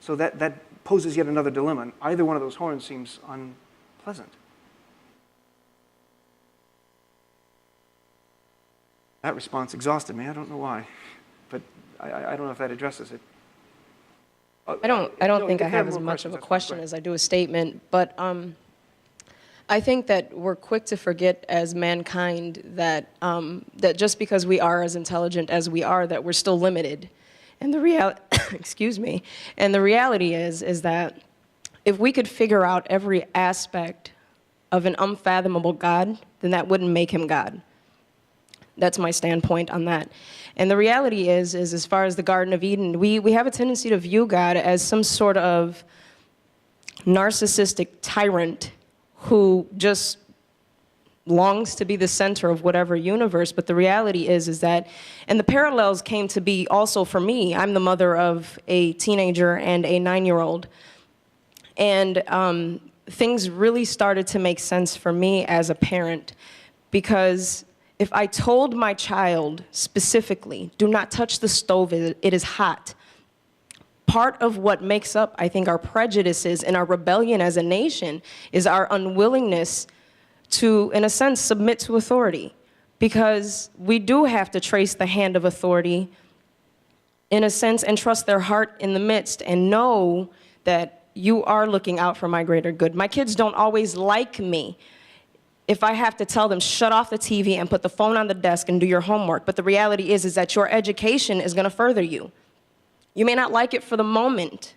So that poses yet another dilemma, and either one of those horns seems unpleasant. That response exhausted me. I don't know why, but I don't know if that addresses it. I don't think I have as much of a question as I do a statement, but I think that we're quick to forget as mankind that that just because we are as intelligent as we are, that we're still limited. And the excuse me. And the reality is that if we could figure out every aspect of an unfathomable God, then that wouldn't make him God. That's my standpoint on that. And the reality is as far as the Garden of Eden, we have a tendency to view God as some sort of narcissistic tyrant who just longs to be the center of whatever universe. But the reality is that, and the parallels came to be also for me. I'm the mother of a teenager and a 9-year-old. And things really started to make sense for me as a parent, because if I told my child specifically, do not touch the stove, it is hot. Part of what makes up, I think, our prejudices and our rebellion as a nation is our unwillingness to, in a sense, submit to authority. Because we do have to trace the hand of authority, in a sense, and trust their heart in the midst and know that you are looking out for my greater good. My kids don't always like me if I have to tell them, shut off the TV and put the phone on the desk and do your homework. But the reality is that your education is going to further you. You may not like it for the moment,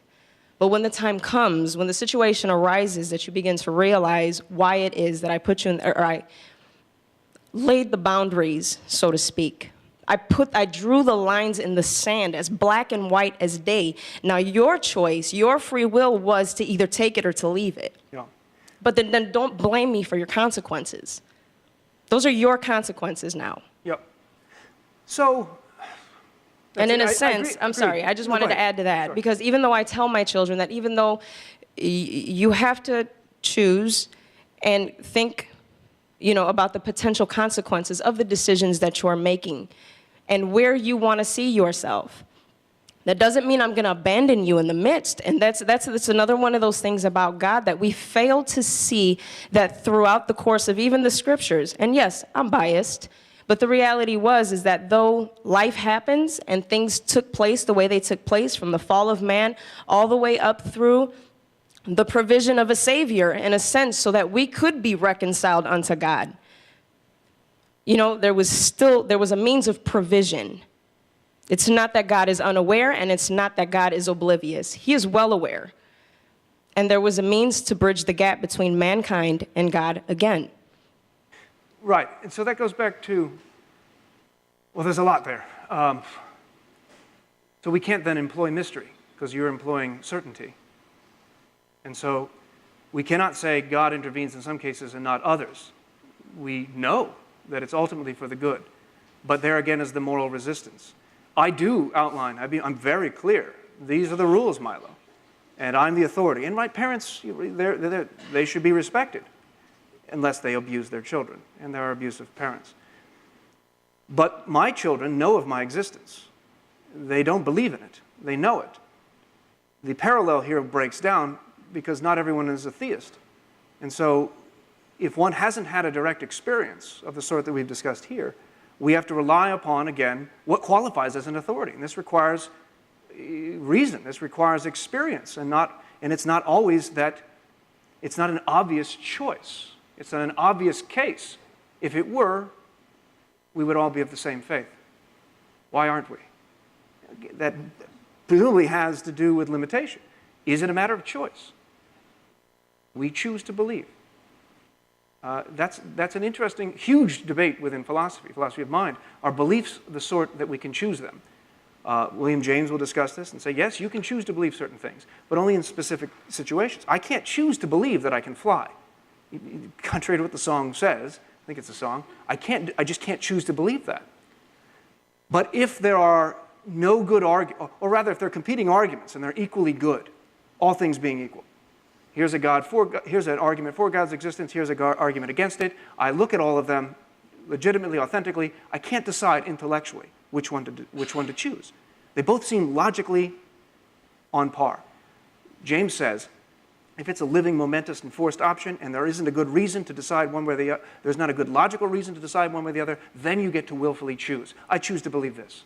but when the time comes, when the situation arises that you begin to realize why it is that I put you in, or I laid the boundaries, so to speak. I drew the lines in the sand as black and white as day. Now your choice, your free will was to either take it or to leave it. Yeah. But then don't blame me for your consequences. Those are your consequences now. Yep. So, and in a I sense, agree, I'm sorry, I just wanted to add to that, Sorry. because even though I tell my children that even though you have to choose and think, about the potential consequences of the decisions that you're making and where you want to see yourself, that doesn't mean I'm going to abandon you in the midst. And that's another one of those things about God that we fail to see, that throughout the course of even the scriptures, and yes, I'm biased, but the reality is that though life happens and things took place the way they took place from the fall of man all the way up through the provision of a savior, in a sense, so that we could be reconciled unto God. There was a means of provision. It's not that God is unaware, and it's not that God is oblivious. He is well aware. And there was a means to bridge the gap between mankind and God again. Right, and so that goes back to, well, there's a lot there. So we can't then employ mystery, because you're employing certainty. And so we cannot say God intervenes in some cases and not others. We know that it's ultimately for the good. But there again is the moral resistance. I do outline, I'm very clear. These are the rules, Milo. And I'm the authority. And my parents, they should be respected, unless they abuse their children. And there are abusive parents. But my children know of my existence. They don't believe in it. They know it. The parallel here breaks down because not everyone is a theist. And so if one hasn't had a direct experience of the sort that we've discussed here, we have to rely upon, again, what qualifies as an authority. And this requires reason. This requires experience. And it's not always that, it's not an obvious choice. It's not an obvious case. If it were, we would all be of the same faith. Why aren't we? presumably has to do with limitation. Is it a matter of choice? We choose to believe. That's an interesting, huge debate within philosophy of mind. Are beliefs the sort that we can choose them? William James will discuss this and say, yes, you can choose to believe certain things, but only in specific situations. I can't choose to believe that I can fly. Contrary to what the song says, I think it's a song, I just can't choose to believe that. But if there are no good arguments, or rather if there are competing arguments and they're equally good, all things being equal, here's an argument for God's existence, here's an argument against it, I look at all of them legitimately, authentically, I can't decide intellectually which one to choose. They both seem logically on par. James says, if it's a living, momentous, and forced option, and there isn't a good reason to decide one way or the other, there's not a good logical reason to decide one way or the other, then you get to willfully choose. I choose to believe this.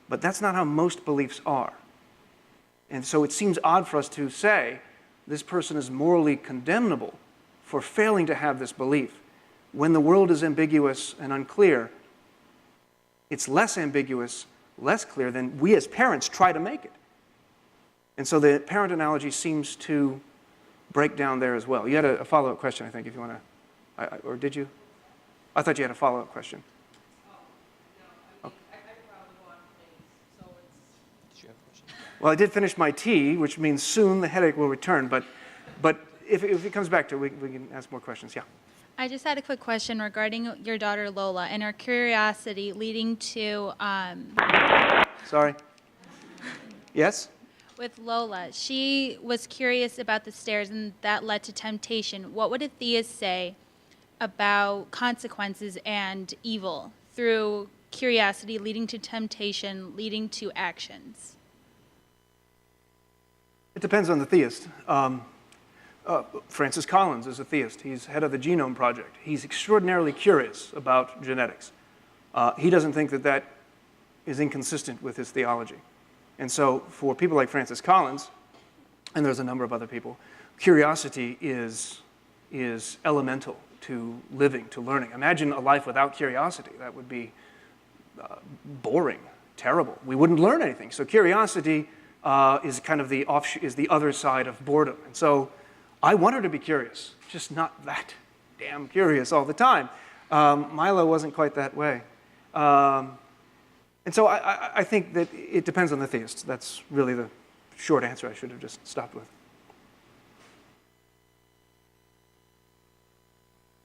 But that's not how most beliefs are. And so it seems odd for us to say this person is morally condemnable for failing to have this belief. When the world is ambiguous and unclear, it's less ambiguous, less clear than we as parents try to make it. And so the parent analogy seems to break down there as well. You had a follow-up question, I think, if you want to, or did you? I thought you had a follow-up question. Well, I did finish my tea, which means soon the headache will return, but if it comes back to it, we can ask more questions. Yeah. I just had a quick question regarding your daughter Lola and her curiosity leading to. Sorry. Yes? With Lola, she was curious about the stairs and that led to temptation. What would a theist say about consequences and evil through curiosity leading to temptation, leading to actions? It depends on the theist. Francis Collins is a theist. He's head of the Genome Project. He's extraordinarily curious about genetics. He doesn't think that that is inconsistent with his theology. And so for people like Francis Collins, and there's a number of other people, curiosity is elemental to living, to learning. Imagine a life without curiosity. That would be boring, terrible. We wouldn't learn anything. So curiosity is kind of the other side of boredom. And so I want her to be curious, just not that damn curious all the time. Milo wasn't quite that way. And so I think that it depends on the theist. That's really the short answer I should have just stopped with.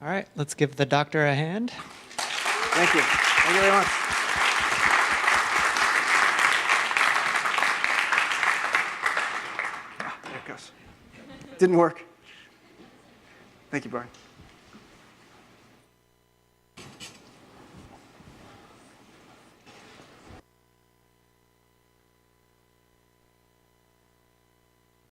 All right, let's give the doctor a hand. Thank you. Thank you very much. There it goes. Didn't work. Thank you, Brian.